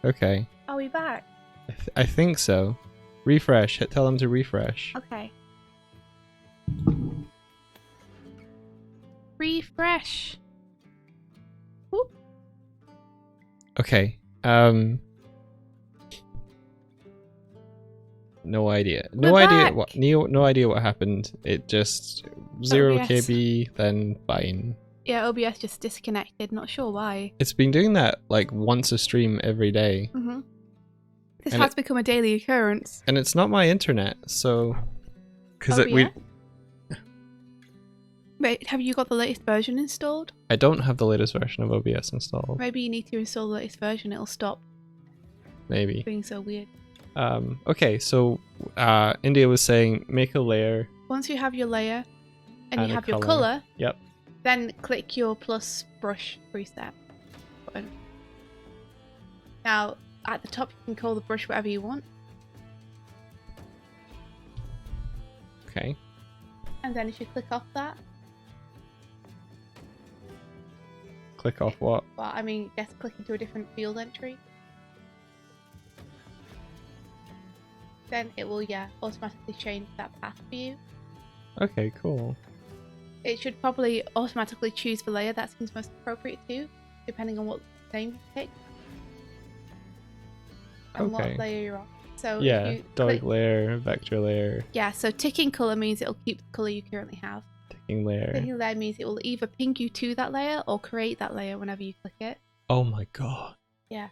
Okay. Are we back? I think so. Refresh. Tell them to refresh. Okay. Refresh. Whoop. Okay. No idea. No We're idea back. what. No idea what happened. It just 0 OBS. KB, then fine. Yeah, OBS just disconnected. Not sure why. It's been doing that like once a stream every day. This And has become a daily occurrence. And it's not my internet, so because OBS? Wait, have you got the latest version installed? I don't have the latest version of OBS installed. Maybe you need to install the latest version. It'll stop Maybe. being so weird. Okay, so India was saying make a layer. Once you have your layer and you And a have your colour. colour, Yep. then click your plus brush preset button. Now, at the top, you can call the brush whatever you want. Okay. And then if you click off that, Click off what? well, I mean, just click into a different field entry. Then it will, automatically change that path for you. Okay, cool. It should probably automatically choose the layer that seems most appropriate to you, depending on what name you pick. And Okay. what layer you're on. So Yeah, if you Doig click, layer, vector layer, yeah, so ticking colour means it'll keep the colour you currently have. ticking layer. Ticking layer means it will either ping you to that layer or create that layer whenever you click it. Oh my god. Yeah.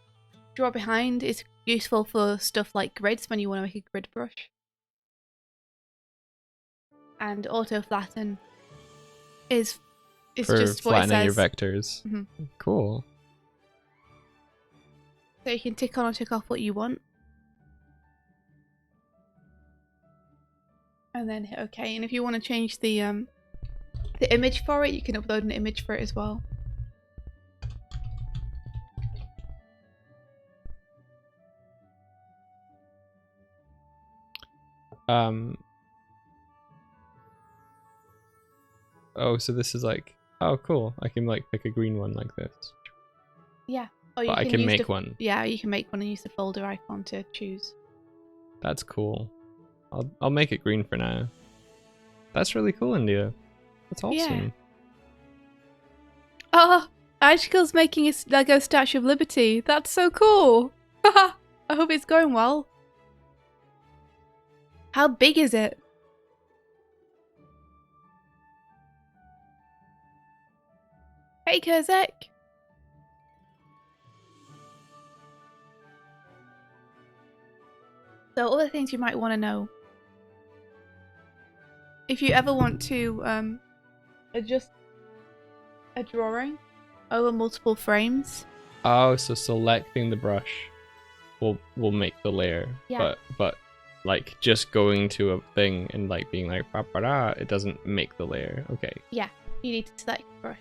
Draw behind is useful for stuff like grids when you want to make a grid brush. And auto flatten is For just what it flattening your says. vectors. Mhm. Cool. So you can tick on or tick off what you want. And then hit OK. And if you want to change the image for it, you can upload an image for it as well. Oh, so this is like, oh cool. I can like pick a green one like this. Yeah. Or But I can use make the, one. Yeah, you can make one and use the folder icon to choose. That's cool. I'll make it green for now. That's really cool, India. That's awesome. Oh, Ashkel's making a Lego Statue of Liberty. That's so cool. I hope it's going well. How big is it? Hey, Kurzek. So, other things you might want to know. If you ever want to adjust a drawing over multiple frames. Oh, so selecting the brush will make the layer. Yeah. But like just going to a thing and like being like ba-ba-da, it doesn't make the layer. Okay. Yeah, you need to select the brush.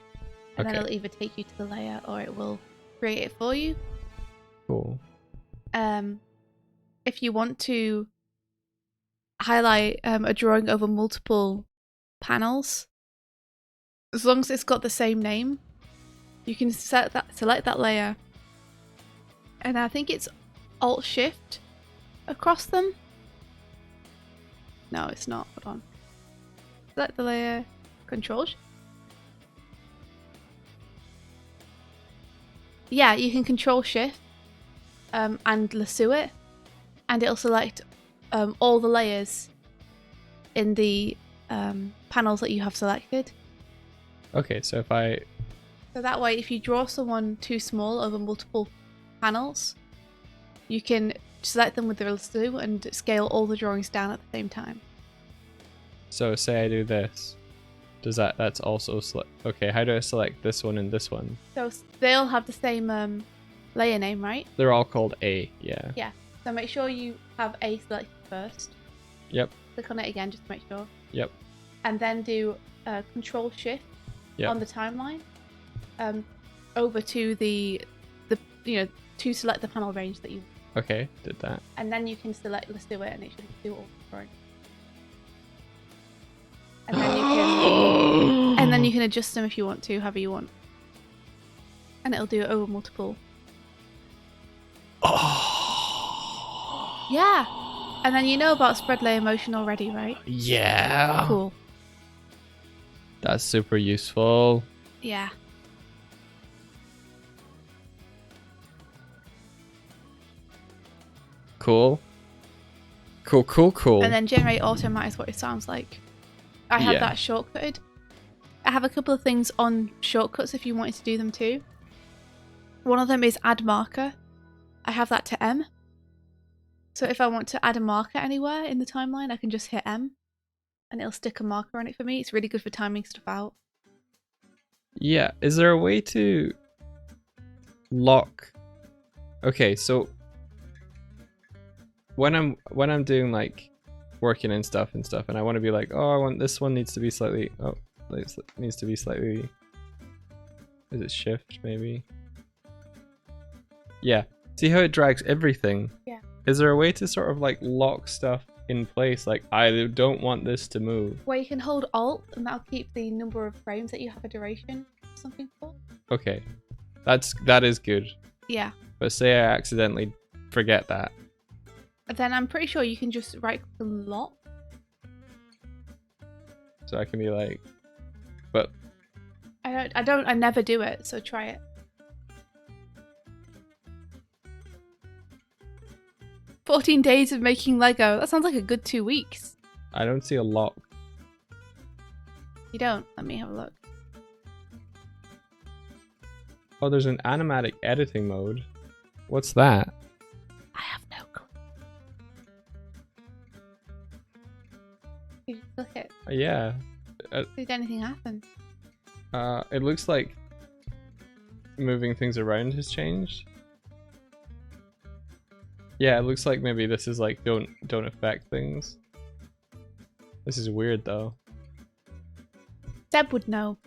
And then Okay. it'll either take you to the layer or it will create it for you. Cool. If you want to highlight a drawing over multiple panels, as long as it's got the same name, you can select that layer. And I think it's Alt-Shift across them. No, it's not. Hold on. Select the layer, Control. Yeah, you can Control Shift and lasso it, and it'll select all the layers in the panels that you have selected. Okay, so if I So that way, if you draw someone too small over multiple panels, you can select them with the lasso and scale all the drawings down at the same time. so say I do this. Does that's also okay, how do I select this one and this one? So they'll have the same layer name, right? They're all called A, yeah. Yeah. So make sure you have A selected first. Yep. Click on it again just to make sure. Yep. And then do Control Shift Yep. on the timeline over to the to select the panel range that you. Okay, did that. And then you can select Let's Do It, and it should do all the drawing. And then you can adjust them if you want to, however you want. And it'll do it over multiple. Oh, Yeah. And then you know about spread layer motion already, right? Yeah. Cool. That's super useful. Yeah. Cool. Cool. And then generate automat is what it sounds like. I have that shortcutted. I have a couple of things on shortcuts if you wanted to do them too. One of them is add marker. I have that to M. So if I want to add a marker anywhere in the timeline, I can just hit M and it'll stick a marker on it for me. It's really good for timing stuff out. Yeah, is there a way to lock? Okay, so when I'm doing like working and stuff and I want to be like, oh, I want this one needs to be slightly, oh, it needs to be slightly, is it shift maybe? Yeah, see how it drags everything? Yeah. Is there a way to sort of like lock stuff in place? Like, I don't want this to move. Where you can hold Alt and that'll keep the number of frames that you have a duration or something for. Okay, that is good. Yeah. But say I accidentally forget that. Then I'm pretty sure you can just right click and lock. So I can be like, but I never do it, so try it. "14 days of making Lego." That sounds like a good 2 weeks. I don't see a lock. You don't? Let me have a look. Oh, there's an animatic editing mode. What's that? I have no clue. You just click it. Yeah. Did anything happen? It looks like moving things around has changed. Yeah, it looks like maybe this is like don't affect things. This is weird though. Zeb would know.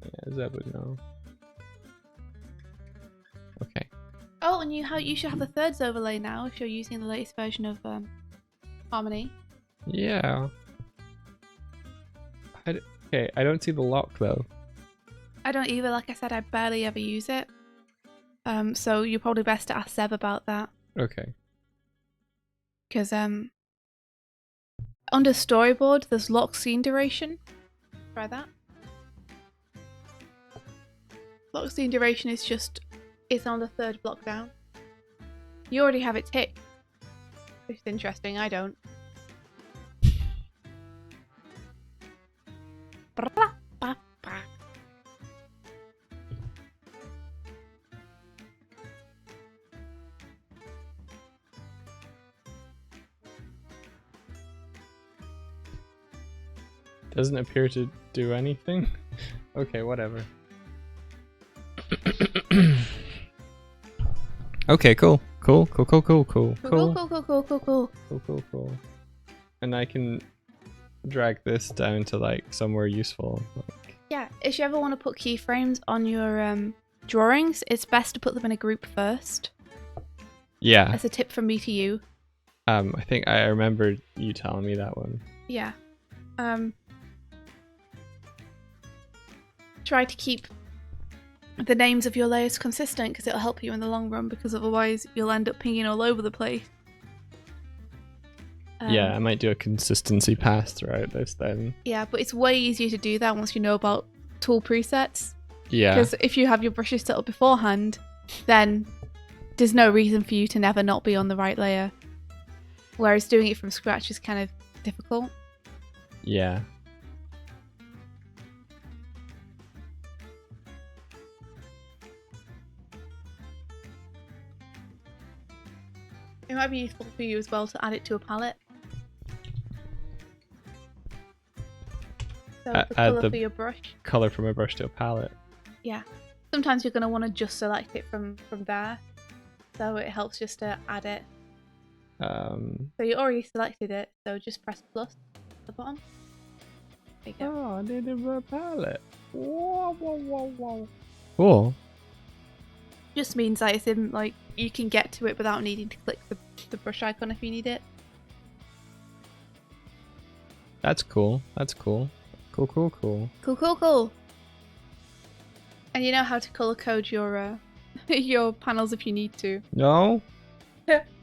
Yeah, Zeb would know. Okay. Oh, and you should have the thirds overlay now if you're using the latest version of Harmony. Yeah. Okay, I don't see the lock though. I don't either. Like I said, I barely ever use it. So you're probably best to ask Zeb about that. Okay. Because under Storyboard, there's lock scene duration. Try that. Lock scene duration is just, it's on the third block down. You already have it ticked, which is interesting. I don't. Doesn't appear to do anything. Okay, whatever. Okay, cool. Cool. And I can drag this down to like somewhere useful. Like... Yeah, if you ever want to put keyframes on your drawings, it's best to put them in a group first. Yeah. As a tip from me to you. I think I remember you telling me that one. Yeah. Try to keep the names of your layers consistent because it'll help you in the long run, because otherwise you'll end up pinging all over the place. Yeah, I might do a consistency pass throughout this then. Yeah, but it's way easier to do that once you know about tool presets. Yeah. Because if you have your brushes set up beforehand, then there's no reason for you to never not be on the right layer. Whereas doing it from scratch is kind of difficult. Yeah. It might be useful for you as well to add it to a palette. So the colour for your brush. Colour from a brush to a palette. Yeah. Sometimes you're going to want to just select it from there. So it helps just to add it. So you already selected it, so just press plus at the bottom. There you go. Oh, I did it for a palette. Whoa. Cool. Just means that it's in, like, you can get to it without needing to click the brush icon if you need it. That's cool. Cool. Cool. And you know how to color code your your panels if you need to. No?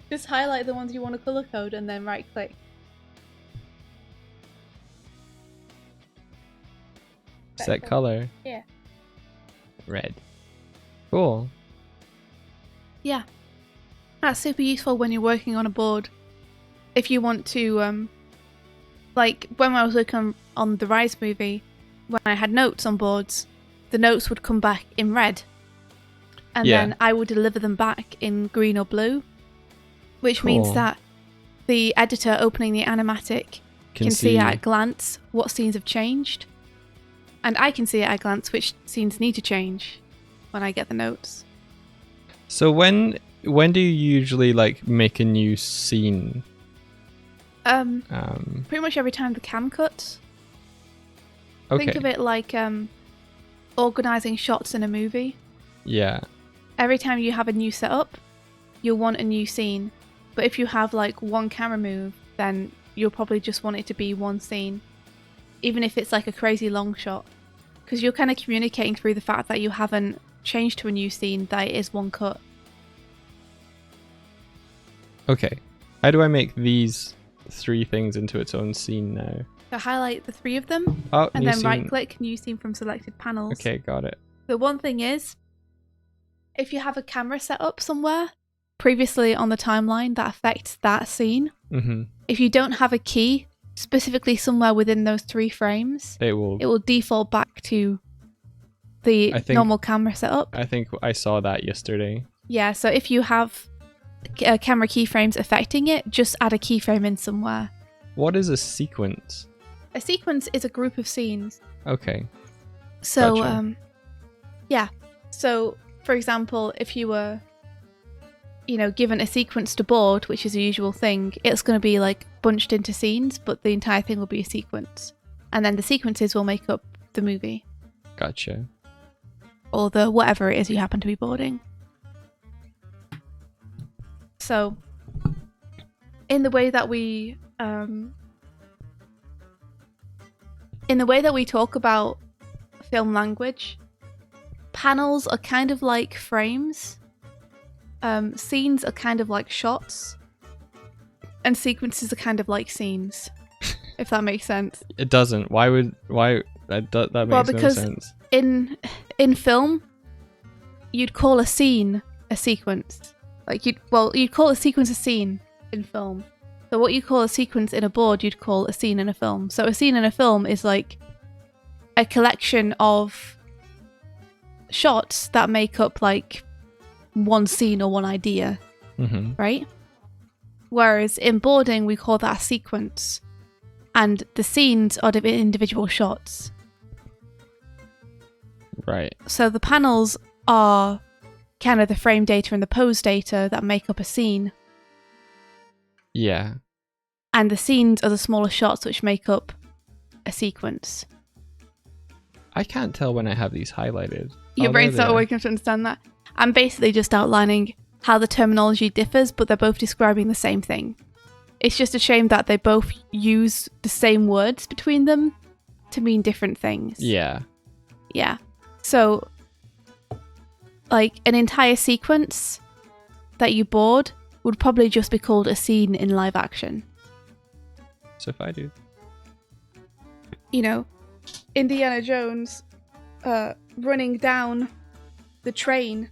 Just highlight the ones you want to color code and then right click. Set color. Yeah. Red. Cool. Yeah. That's super useful when you're working on a board. If you want to, like when I was working on the Rise movie, when I had notes on boards, the notes would come back in red. And then I would deliver them back in green or blue. Which means that the editor opening the animatic can see at a glance what scenes have changed. And I can see at a glance which scenes need to change when I get the notes. So when do you usually like make a new scene? Pretty much every time the cam cuts. Okay. Think of it like organizing shots in a movie. Yeah. Every time you have a new setup, you'll want a new scene. But if you have like one camera move, then you'll probably just want it to be one scene. Even if it's like a crazy long shot. Because you're kind of communicating through the fact that you haven't changed to a new scene, that it is one cut. Okay. How do I make these 3 things into its own scene now? So highlight the 3 of them, Oh, and new then scene. right click, new scene from selected panels. Okay, got it. The one thing is, if you have a camera set up somewhere, previously on the timeline that affects that scene, if you don't have a key specifically somewhere within those 3 frames, it will default back to the normal camera setup. I think I saw that yesterday. Yeah, so if you have camera keyframes affecting it, just add a keyframe in somewhere. What is a sequence? A sequence is a group of scenes. Okay. So, Gotcha. yeah. So, for example, if you were, given a sequence to board, which is a usual thing, it's going to be like bunched into scenes, but the entire thing will be a sequence. And then the sequences will make up the movie. Gotcha. Or the whatever it is you happen to be boarding. So, in the way that we talk about film language, panels are kind of like frames. Scenes are kind of like shots, and sequences are kind of like scenes. If that makes sense. It doesn't. Why that makes no sense. In film, you'd call a scene a sequence. You'd call a sequence a scene in film. So what you call a sequence in a board, you'd call a scene in a film. So a scene in a film is like a collection of shots that make up like one scene or one idea, right? Whereas in boarding, we call that a sequence, and the scenes are individual shots. Right. So the panels are kind of the frame data and the pose data that make up a scene. Yeah. And the scenes are the smaller shots which make up a sequence. I can't tell when I have these highlighted. Your brain's not waking up to understand that. I'm basically just outlining how the terminology differs, but they're both describing the same thing. It's just a shame that they both use the same words between them to mean different things. Yeah. Yeah. So, like, an entire sequence that you board would probably just be called a scene in live action. So if I do... Indiana Jones running down the train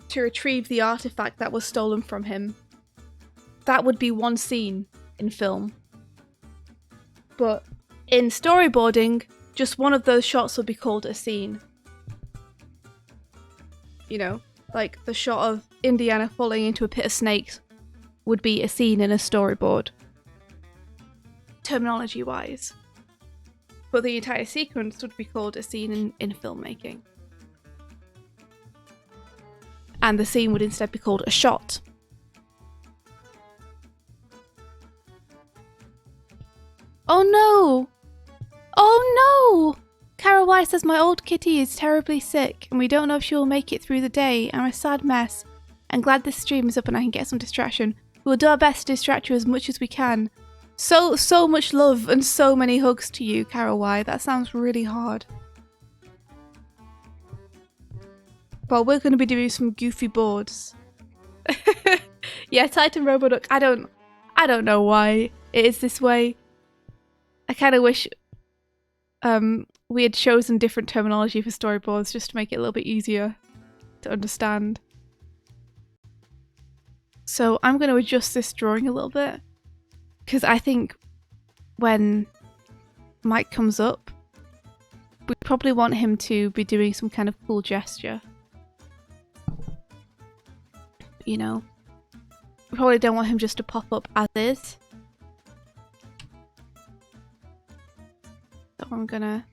to retrieve the artifact that was stolen from him. That would be one scene in film. But in storyboarding, just one of those shots would be called a scene. Like the shot of Indiana falling into a pit of snakes would be a scene in a storyboard. Terminology-wise. But the entire sequence would be called a scene in filmmaking. And the scene would instead be called a shot. Oh no! Oh no! Carol White says my old kitty is terribly sick and we don't know if she will make it through the day. I'm a sad mess. I'm glad this stream is up and I can get some distraction. We'll do our best to distract you as much as we can. So much love and so many hugs to you, Carol White. That sounds really hard. Well, we're going to be doing some goofy boards. Yeah, Titan Roboduck. I don't know why it is this way. I kind of wish we had chosen different terminology for storyboards just to make it a little bit easier to understand. So I'm going to adjust this drawing a little bit because I think when Mike comes up, we probably want him to be doing some kind of cool gesture. You know, we probably don't want him just to pop up as is. So I'm gonna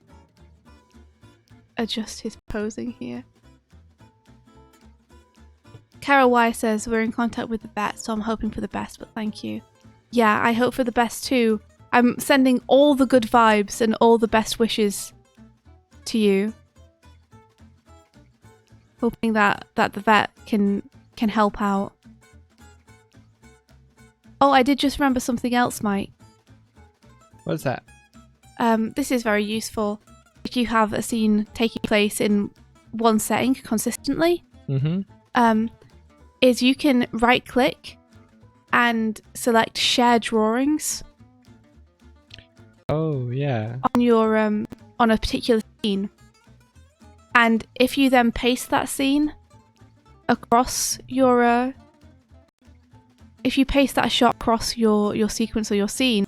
adjust his posing here. Carol Y says, we're in contact with the vet, so I'm hoping for the best, but thank you. Yeah, I hope for the best too. I'm sending all the good vibes and all the best wishes to you. Hoping that the vet can help out. Oh, I did just remember something else, Mike. What's that? This is very useful if you have a scene taking place in one setting consistently. Is you can right click and select share drawings. Oh yeah. On your on a particular scene, and if you then paste that scene across your if you paste that shot across your sequence or your scene,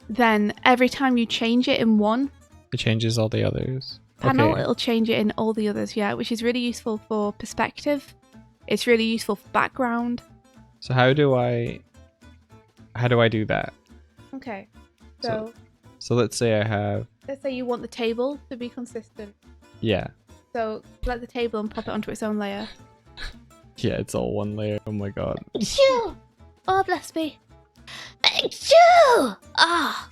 then every time you change it in one, it changes all the others. Panel, okay. It'll change it in all the others, yeah, which is really useful for perspective. It's really useful for background. So how do I do that? Okay, so let's say I have. Let's say you want the table to be consistent. Yeah. So select the table and pop it onto its own layer. Yeah, it's all one layer. Oh my god. Achoo! Oh, bless me. Achoo! Ah.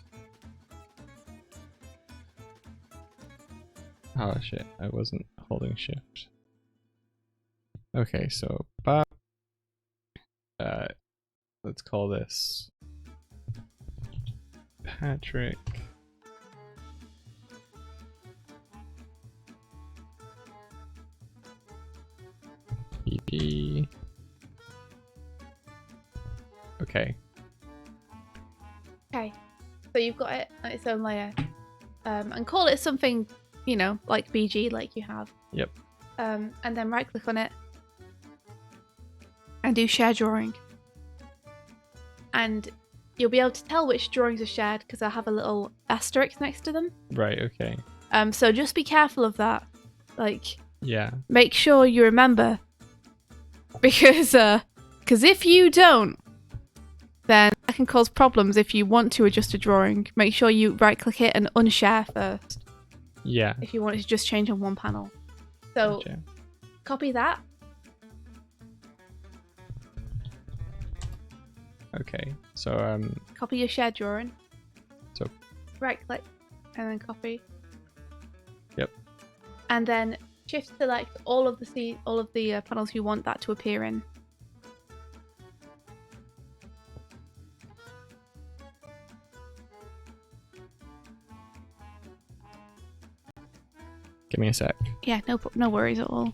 Oh shit, I wasn't holding shift. Okay, so let's call this Patrick. BP. Okay. Okay, so you've got it on its own layer, and call it something, you know, like BG, like you have. Yep. And then right click on it and do share drawing. And you'll be able to tell which drawings are shared because I have a little asterisk next to them. Right, okay. So just be careful of that. Like, yeah. Make sure you remember, because if you don't, then that can cause problems if you want to adjust a drawing. Make sure you right click it and unshare first. Yeah. If you want it to just change on one panel. So gotcha. Copy that. Okay, so copy your shared drawing. So right click and then copy. Yep. And then shift select all of the panels you want that to appear in. Give me a sec. Yeah, no worries at all.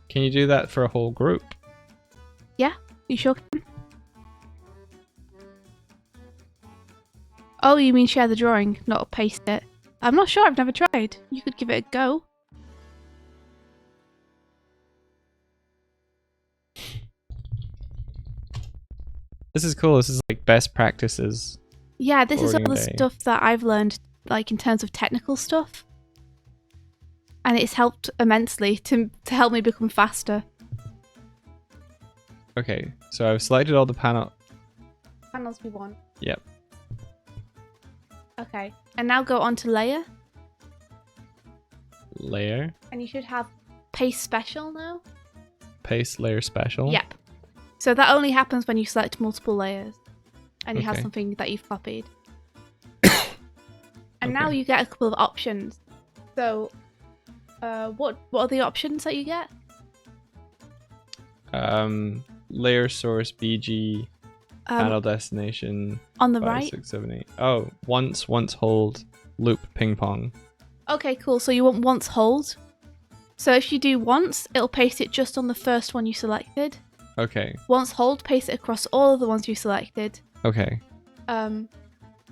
Can you do that for a whole group? Yeah, you sure can. Oh, you mean share the drawing, not paste it? I'm not sure, I've never tried. You could give it a go. This is cool. This is like best practices. Yeah, this is all the day. stuff that I've learned, like in terms of technical stuff. And it's helped immensely to help me become faster. Okay, so I've selected all the panels we want. Yep. Okay, and now go on to layer. Layer. And you should have paste special now. Paste layer special. Yep. So that only happens when you select multiple layers and you have something that you've copied. And now you get a couple of options. So what are the options that you get? Layer source BG Panel destination. On the 5, right. 6, 7, 8. Oh, once hold, loop, ping pong. Okay, cool. So you want once hold. So if you do once, it'll paste it just on the first one you selected. Okay. Once hold, paste it across all of the ones you selected. Okay. I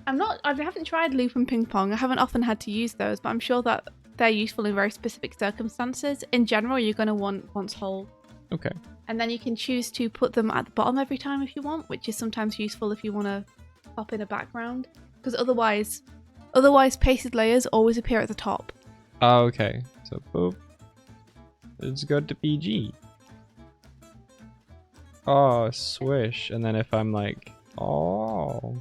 haven't tried loop and ping pong. I haven't often had to use those, but I'm sure that they're useful in very specific circumstances. In general, you're going to want once hold. Okay. And then you can choose to put them at the bottom every time if you want, which is sometimes useful if you want to pop in a background. Because otherwise pasted layers always appear at the top. Oh, okay. So, boop. Let's go to PG. Oh, swish. And then if I'm like, oh.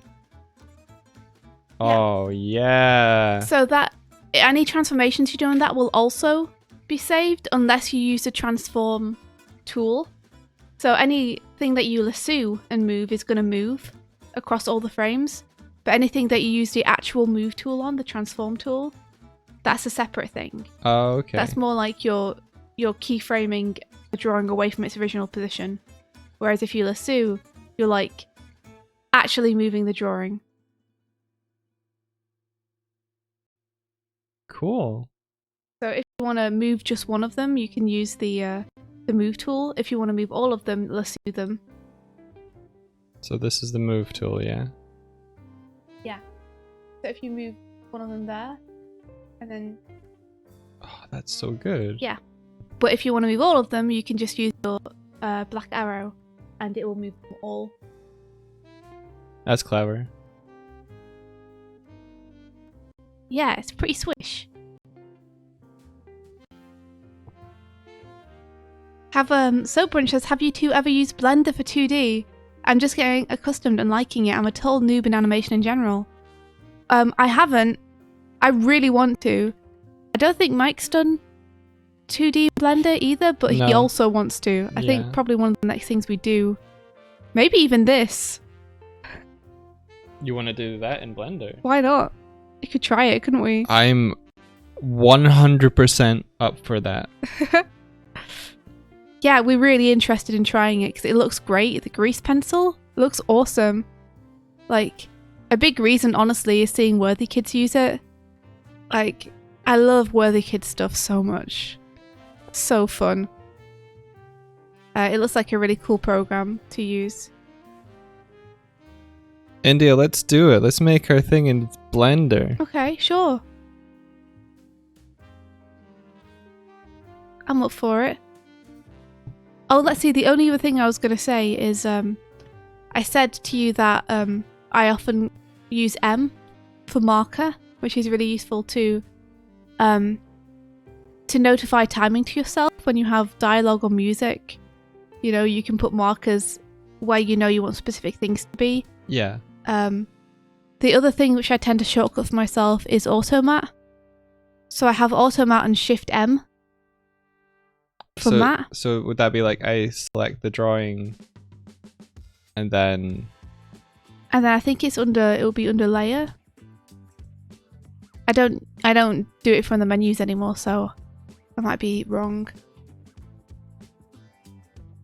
Oh, yeah. So that any transformations you do on that will also be saved unless you use the transform tool. So anything that you lasso and move is going to move across all the frames. But anything that you use the actual move tool on, the transform tool, that's a separate thing. Oh, okay. That's more like you're keyframing a drawing away from its original position. Whereas if you lasso, you're like actually moving the drawing. Cool. So if you want to move just one of them, you can use the move tool. If you want to move all of them, lasso them. So this is the move tool, yeah? Yeah. So if you move one of them there, and then... Oh, that's so good. Yeah. But if you want to move all of them, you can just use your black arrow, and it will move them all. That's clever. Yeah, it's pretty swish. Soapbrunch says, have you two ever used Blender for 2D? I'm just getting accustomed and liking it. I'm a total noob in animation in general. I haven't. I really want to. I don't think Mike's done 2D Blender either, but he also wants to. I think probably one of the next things we do. Maybe even this. You want to do that in Blender? Why not? We could try it, couldn't we? I'm 100% up for that. Yeah, we're really interested in trying it because it looks great. The grease pencil looks awesome. Like, a big reason, honestly, is seeing Worthy Kids use it. Like, I love Worthy Kids stuff so much. So fun. It looks like a really cool program to use. India, let's do it. Let's make our thing in Blender. Okay, sure. I'm up for it. Oh, let's see. The only other thing I was going to say is I said to you that I often use M for marker, which is really useful to notify timing to yourself when you have dialogue or music. You know, you can put markers where you know you want specific things to be. Yeah. The other thing which I tend to shortcut for myself is automat. So I have automat and shift M for mat. So would that be like I select the drawing and then I think it will be under layer. I don't do it from the menus anymore, so I might be wrong.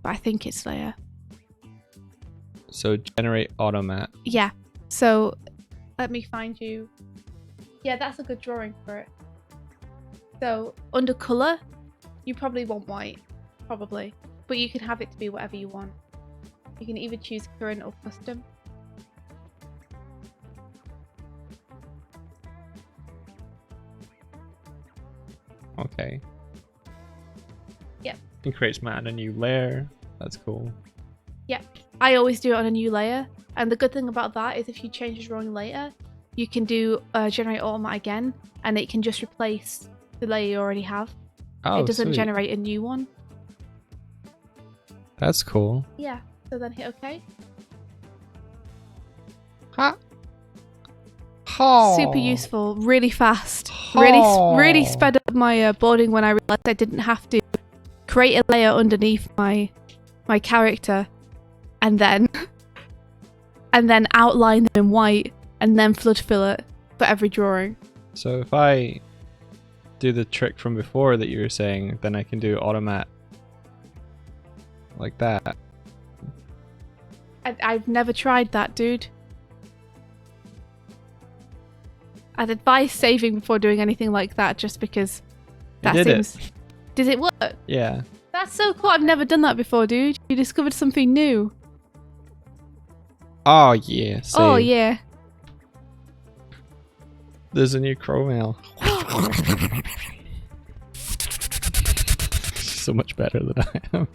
But I think it's layer. So generate automat. Yeah. So let me find you. Yeah, that's a good drawing for it. So under color, you probably want white, probably. But you can have it to be whatever you want. You can either choose current or custom. Okay. Yep. It creates mat and a new layer. That's cool. Yep. I always do it on a new layer. And the good thing about that is if you change the drawing later, you can do generate automat again, and it can just replace the layer you already have. Oh, it doesn't sweet. generate a new one. That's cool. Yeah. So then hit OK. Ha. Oh. Super useful, really fast. Really sped up my boarding when I realized I didn't have to create a layer underneath my character and then outline them in white and then flood fill it for every drawing. So if I do the trick from before that you were saying, then I can do automat like that. I've never tried that, dude. I'd advise saving before doing anything like that, just because that seems... Did it work? Yeah. That's so cool. I've never done that before, dude. You discovered something new. Oh, yeah. Save. Oh, yeah. There's a new crow mail. So much better than I am.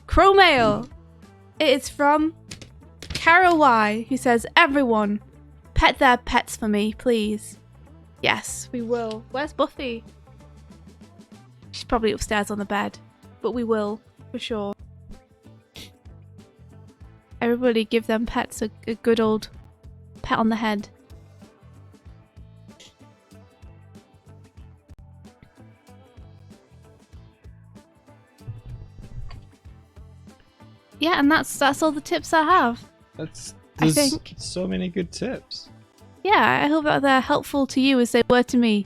Crow mail. It is from Carol Y, who says, "Everyone, pet their pets for me, please." Yes, we will. Where's Buffy? She's probably upstairs on the bed, but we will, for sure. Everybody give them pets a good old pat on the head. Yeah, and that's all the tips I have. There's I think so many good tips. Yeah, I hope that they're helpful to you as they were to me.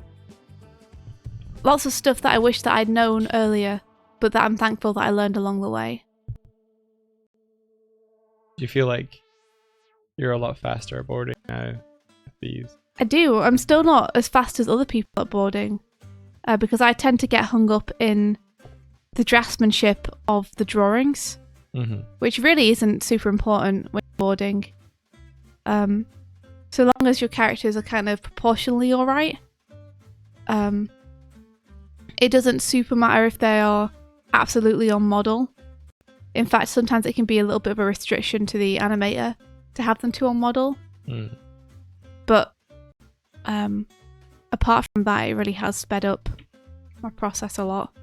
Lots of stuff that I wish that I'd known earlier, but that I'm thankful that I learned along the way. Do you feel like you're a lot faster at boarding now with these? I do. I'm still not as fast as other people at boarding, because I tend to get hung up in the draftsmanship of the drawings, which really isn't super important when boarding. So long as your characters are kind of proportionally alright, it doesn't super matter if they are absolutely on model. In fact, sometimes it can be a little bit of a restriction to the animator to have them too on model. But apart from that, it really has sped up my process a lot.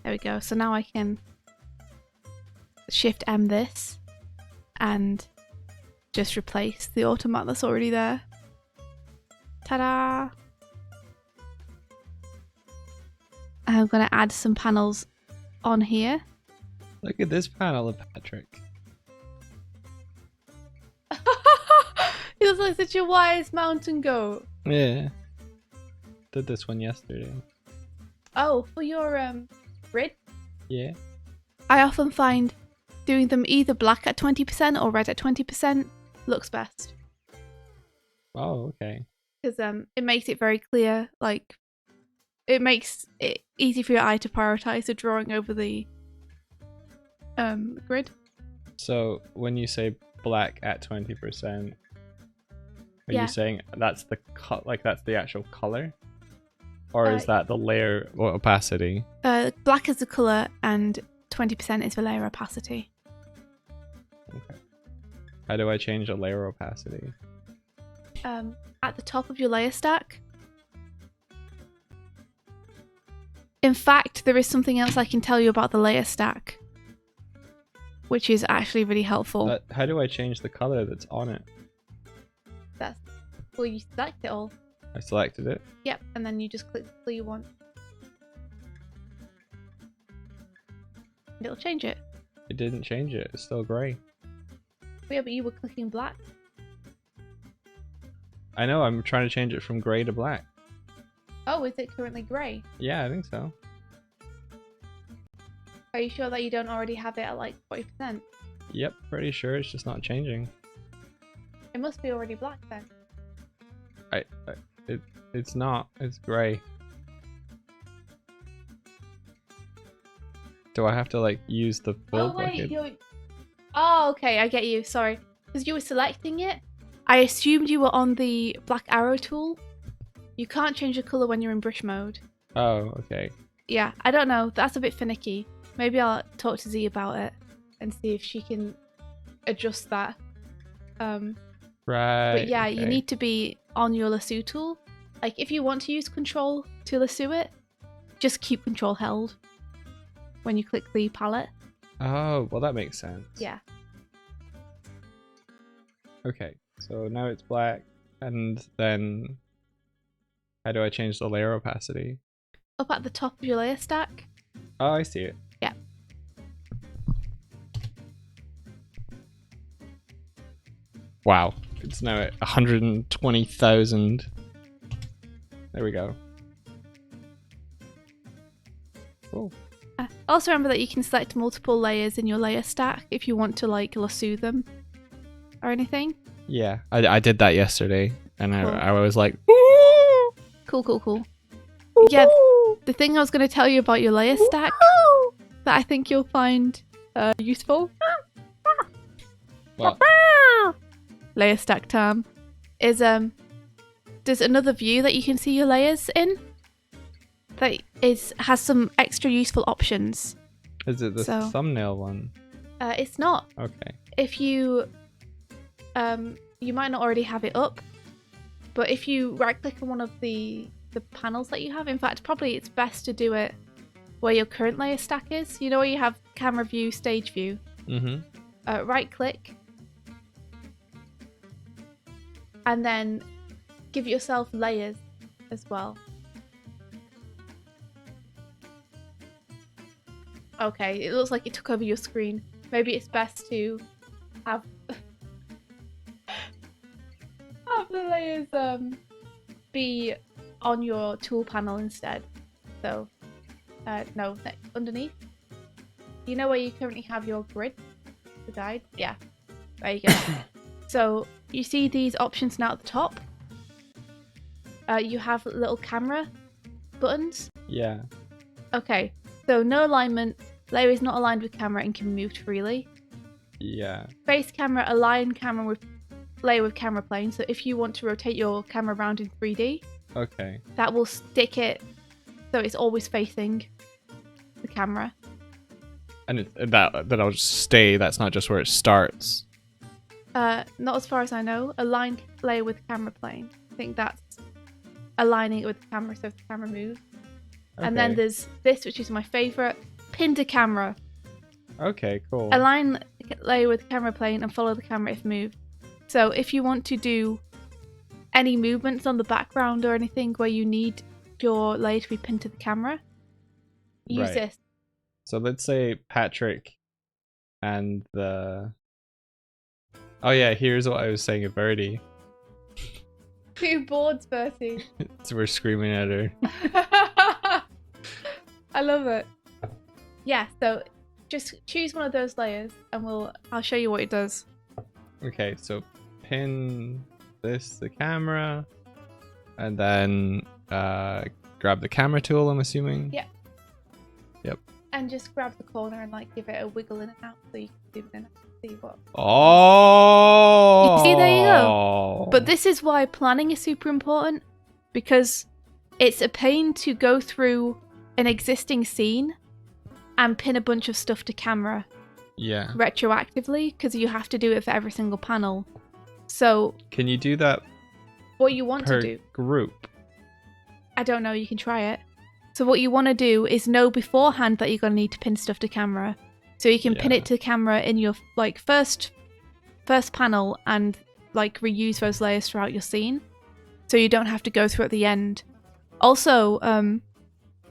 There we go. So now I can Shift M this and just replace the automat that's already there. Ta-da! I'm going to add some panels on here. Look at this panel of Patrick. He looks like such a wise mountain goat. Yeah. Did this one yesterday. Oh, for your grid? Yeah. I often find doing them either black at 20% or red at 20% looks best. Oh, okay. Because it makes it very clear, like, it makes it easy for your eye to prioritize the drawing over the grid. So when you say black at 20%, are you saying that's the that's the actual color? Or is that the layer or opacity? Black is the color and 20% is the layer opacity. Okay. How do I change the layer opacity? At the top of your layer stack. In fact, there is something else I can tell you about the layer stack, which is actually really helpful. How do I change the color that's on it? Well, you select it all. I selected it? Yep, and then you just click the color you want. And it'll change it. It didn't change it, it's still grey. Yeah, but you were clicking black. I know, I'm trying to change it from grey to black. Oh, is it currently grey? Yeah, I think so. Are you sure that you don't already have it at like 40%? Yep, pretty sure it's just not changing. It must be already black then. It's not, it's grey. Do I have to like use the full bucket? Oh, okay, I get you, sorry. Because you were selecting it, I assumed you were on the black arrow tool. You can't change the colour when you're in brush mode. Oh, okay. Yeah, I don't know, that's a bit finicky. Maybe I'll talk to Z about it and see if she can adjust that. Right. But yeah, okay. you need to be on your lasso tool Like if you want to use control to lasso it, just keep control held when you click the palette. Oh, well that makes sense. Yeah. Okay, so now it's black, and then how do I change the layer opacity? Up at the top of your layer stack. Oh, I see it. Yeah. Wow, it's now at 120,000. There we go. Cool. Also remember that you can select multiple layers in your layer stack if you want to like lasso them or anything. Yeah, I did that yesterday, and Cool. I was like, ooh! Cool. Yeah, the thing I was going to tell you about your layer stack that I think you'll find useful. What? Layer stack term is there's another view that you can see your layers in that has some extra useful options. Is it the thumbnail one? It's not. Okay. If you you might not already have it up, but if you right click on one of the panels that you have, in fact probably it's best to do it where your current layer stack is. You know where you have camera view, stage view? Mm-hmm. Right click and then give yourself layers as well. Okay, it looks like it took over your screen. Maybe it's best to have the layers be on your tool panel instead. So no, underneath. You know where you currently have your grid, the guide? Yeah, there you go. So you see these options now at the top. You have little camera buttons. Yeah. Okay, so no alignment. Layer is not aligned with camera and can be moved freely. Yeah. Face camera, align camera with layer with camera plane. So if you want to rotate your camera around in 3D, okay, that will stick it so it's always facing the camera. And that'll just stay. That's not just where it starts. Not as far as I know. Align layer with camera plane. I think that's aligning it with the camera so if the camera moves. Okay. And then there's this, which is my favorite, pin to camera. Okay, cool. Align layer with camera plane and follow the camera if moved. So if you want to do any movements on the background or anything where you need your layer to be pinned to the camera, use this. So let's say Patrick and the... Oh yeah, here's what I was saying of Birdie. Two boards, Bertie. So we're screaming at her. I love it. Yeah, so just choose one of those layers and I'll show you what it does. Okay, so pin the camera, and then grab the camera tool, I'm assuming. Yeah. Yep. And just grab the corner and like give it a wiggle in and out so you can zoom in and see what. Oh! You see, there you go. But this is why planning is super important, because it's a pain to go through an existing scene and pin a bunch of stuff to camera. Yeah. Retroactively, because you have to do it for every single panel. So can you do that? What you want to do? Group. I don't know. You can try it. So what you want to do is know beforehand that you're going to need to pin stuff to camera, so you can pin it to camera in your like first panel and like reuse those layers throughout your scene, so you don't have to go through at the end. Also,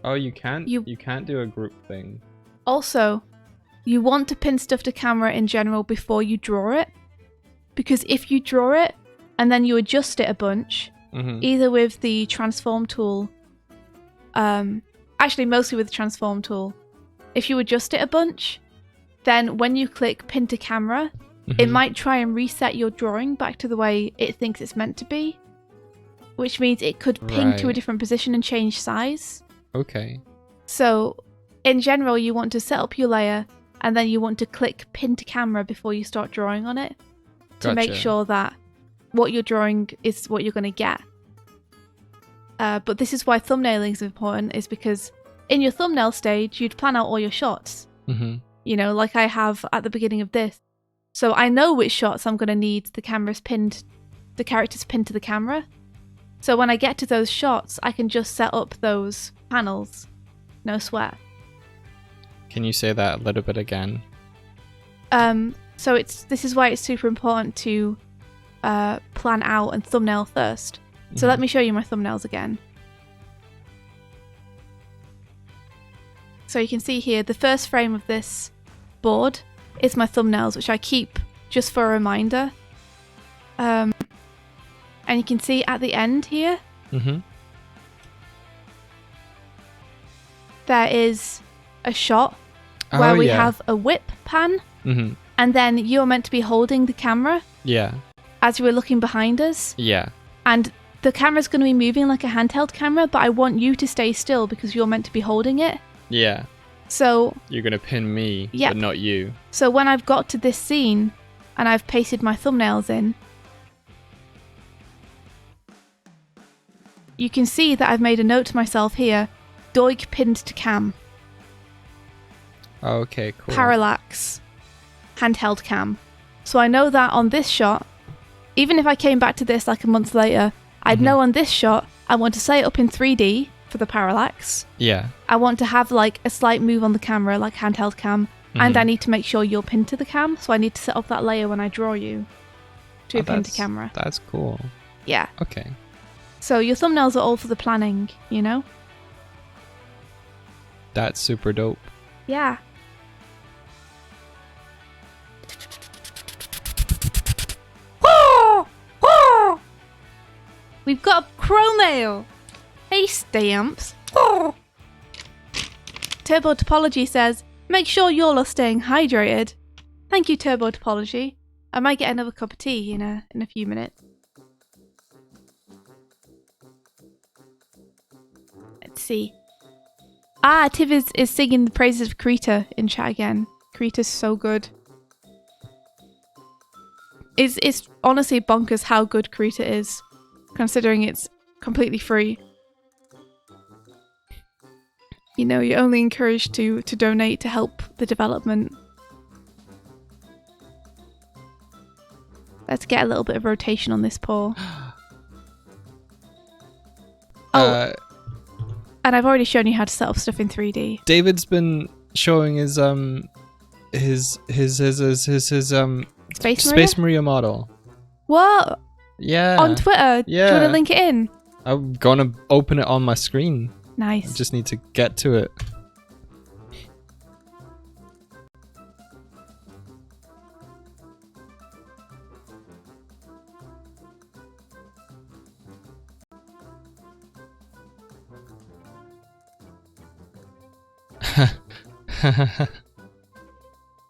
oh, you can't do a group thing. Also, you want to pin stuff to camera in general before you draw it, because if you draw it and then you adjust it a bunch, either with the transform tool, actually mostly with the transform tool, if you adjust it a bunch, then when you click pin to camera, it might try and reset your drawing back to the way it thinks it's meant to be, which means it could ping to a different position and change size. Okay. So in general, you want to set up your layer and then you want to click pin to camera before you start drawing on it to make sure that what you're drawing is what you're going to get. But this is why thumbnailing is important, is because in your thumbnail stage, you'd plan out all your shots. You know, like I have at the beginning of this. So I know which shots I'm going to need the characters pinned to the camera. So when I get to those shots, I can just set up those panels. No sweat. Can you say that a little bit again? So this is why it's super important to plan out and thumbnail first. So let me show you my thumbnails again. So you can see here, the first frame of this board is my thumbnails, which I keep just for a reminder. And you can see at the end here, there is a shot where we have a whip pan, and then you're meant to be holding the camera as you were looking behind us. And the camera's going to be moving like a handheld camera, but I want you to stay still because you're meant to be holding it. So you're going to pin me, but not you. So when I've got to this scene and I've pasted my thumbnails in, you can see that I've made a note to myself here, Doig pinned to cam. Okay, cool. Parallax, handheld cam. So I know that on this shot, even if I came back to this like a month later, I'd know on this shot, I want to set it up in 3D for the parallax. I want to have like a slight move on the camera, like handheld cam, and I need to make sure you're pinned to the cam, so I need to set up that layer when I draw you to be pinned to camera. That's cool. Yeah. Okay. So your thumbnails are all for the planning, you know? That's super dope. Yeah. We've got a chromail. Hey, stamps. Turbo Topology says, make sure you're all staying hydrated. Thank you, Turbo Topology. I might get another cup of tea in a few minutes. Let's see. Tiv is singing the praises of Krita in chat again. Krita's so good. It's honestly bonkers how good Krita is, considering it's completely free. You know, you're only encouraged to donate to help the development. Let's get a little bit of rotation on this paw. And I've already shown you how to set up stuff in 3D. David's been showing his Space Maria model. What? Yeah. On Twitter? Yeah. Do you want to link it in? I'm gonna open it on my screen. Nice. I just need to get to it.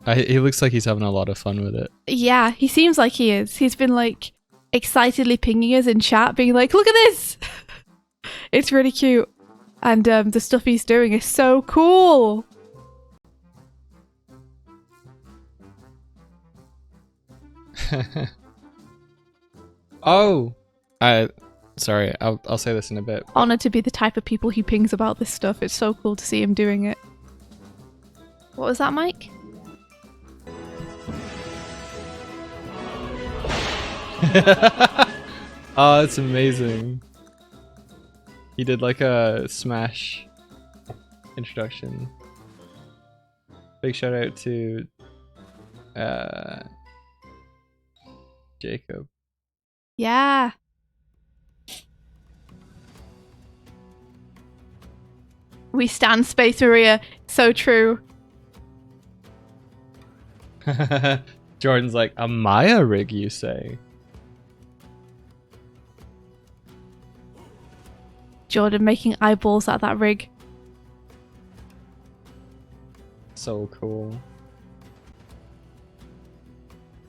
He looks like he's having a lot of fun with it. Yeah, he seems like he is. He's been like excitedly pinging us in chat, being like, look at this! It's really cute. And the stuff he's doing is so cool. Oh! Sorry, I'll say this in a bit. Honored to be the type of people he pings about this stuff. It's so cool to see him doing it. What was that, Mike? Oh, that's amazing. He did like a Smash introduction. Big shout out to Jacob. Yeah. We stand Space Maria. So true. Jordan's like, a Maya rig, you say? Jordan making eyeballs at that rig. So cool.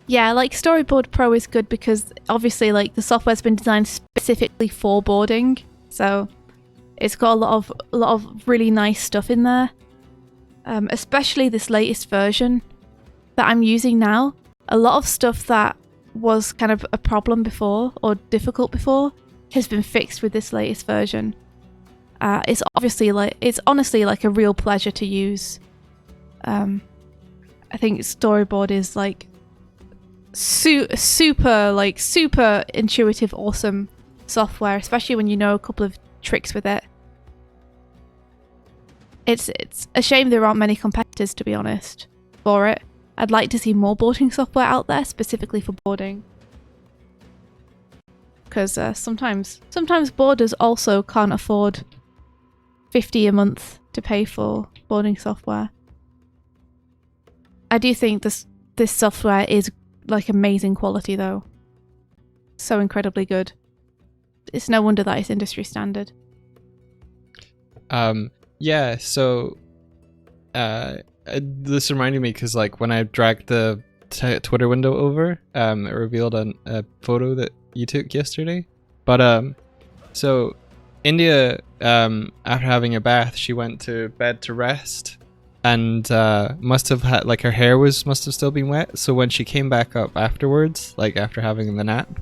Yeah, like Storyboard Pro is good because obviously like the software's been designed specifically for boarding. So it's got a lot of really nice stuff in there. Especially this latest version that I'm using now. A lot of stuff that was kind of a problem before or difficult before has been fixed with this latest version. It's honestly like a real pleasure to use. I think Storyboard is like super intuitive, awesome software, especially when you know a couple of tricks with it. It's a shame there aren't many competitors, to be honest, for it. I'd like to see more boarding software out there, specifically for boarding. Because sometimes boarders also can't afford $50 a month to pay for boarding software. I do think this software is like amazing quality though. So incredibly good. It's no wonder that it's industry standard. Yeah, so this reminded me because like when I dragged the Twitter window over, it revealed a photo that you took yesterday. But so India, after having a bath, she went to bed to rest, and must have had like her hair must have still been wet. So when she came back up afterwards, like after having the nap,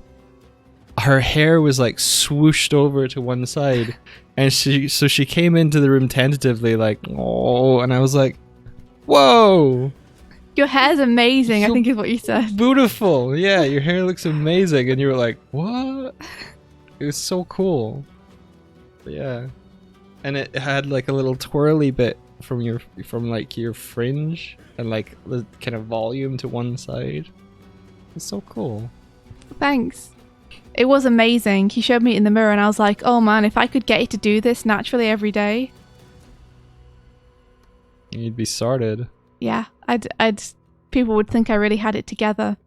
her hair was like swooshed over to one side, and she came into the room tentatively like, oh, and I was like, whoa, your hair's amazing, I think is what you said. Beautiful. Yeah, your hair looks amazing. And you were like, what? It was so cool. But yeah. And it had like a little twirly bit from like your fringe and like the kind of volume to one side. It's so cool. Thanks. It was amazing. He showed me it in the mirror and I was like, oh man, if I could get you to do this naturally every day. You'd be sorted. Yeah, I'd people would think I really had it together.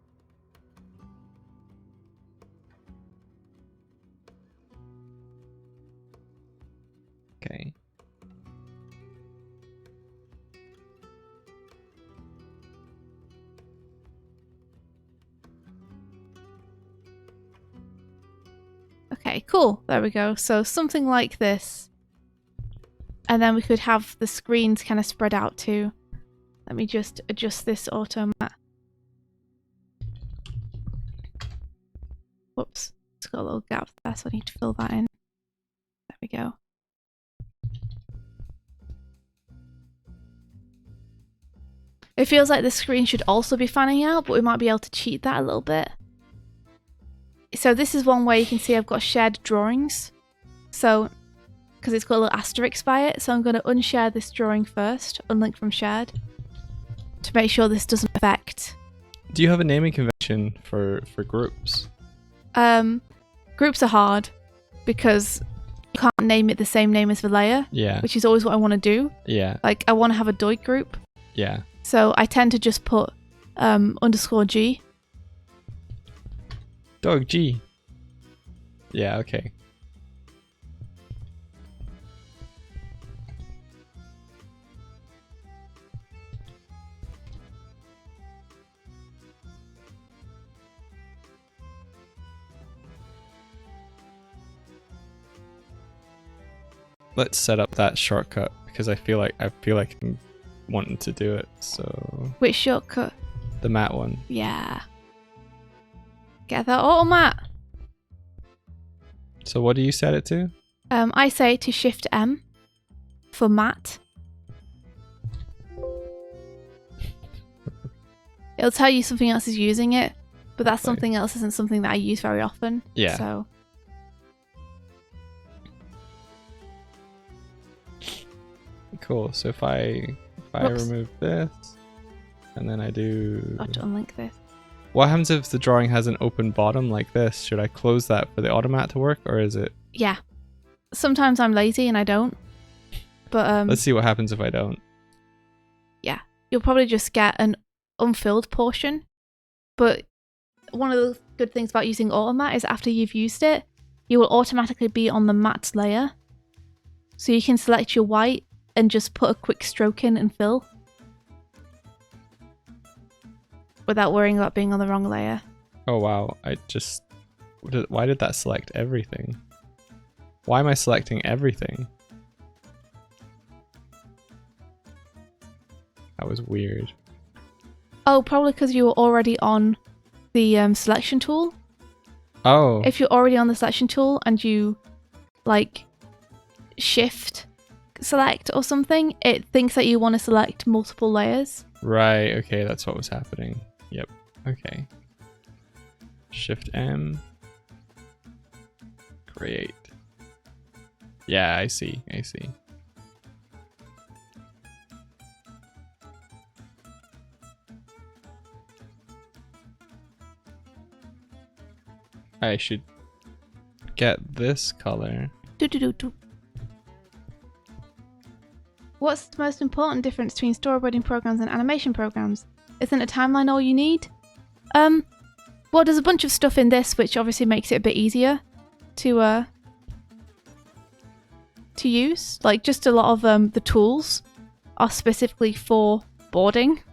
Okay. Okay, cool. There we go. So something like this. And then we could have the screens kind of spread out too. Let me just adjust this auto mat. Whoops. It's got a little gap there, so I need to fill that in. There we go. It feels like the screen should also be fanning out, but we might be able to cheat that a little bit. So this is one way you can see I've got shared drawings. So, because it's got a little asterisk by it, so I'm going to unshare this drawing first, unlink from shared, to make sure this doesn't affect. Do you have a naming convention for groups? Groups are hard because you can't name it the same name as the layer. Yeah. Which is always what I want to do. Yeah. Like I want to have a Doig group. Yeah. So I tend to just put _G. Doig G. Yeah, okay. Let's set up that shortcut because I feel like I'm wanting to do it. So Which shortcut? The mat one. Yeah. Get that auto mat. So what do you set it to? I say to Shift M for mat. It'll tell you something else is using it, but that something else isn't something that I use very often. Yeah. So. Cool. So if I remove this and then I do. Got to unlink this. What happens if the drawing has an open bottom like this? Should I close that for the automat to work, or is it? Yeah. Sometimes I'm lazy and I don't. But let's see what happens if I don't. Yeah. You'll probably just get an unfilled portion. But one of the good things about using automat is after you've used it, you will automatically be on the matte layer. So you can select your white and just put a quick stroke in and fill. Without worrying about being on the wrong layer. Oh wow, why did that select everything? Why am I selecting everything? That was weird. Oh, probably because you were already on the selection tool. Oh. If you're already on the selection tool and you like shift select or something, it thinks that you want to select multiple layers. Right, okay, that's what was happening. Yep, okay. Shift M. Create. Yeah, I see. I see. I should get this color. What's the most important difference between storyboarding programs and animation programs? Isn't a timeline all you need? Well, there's a bunch of stuff in this which obviously makes it a bit easier to use. Like, just a lot of the tools are specifically for boarding,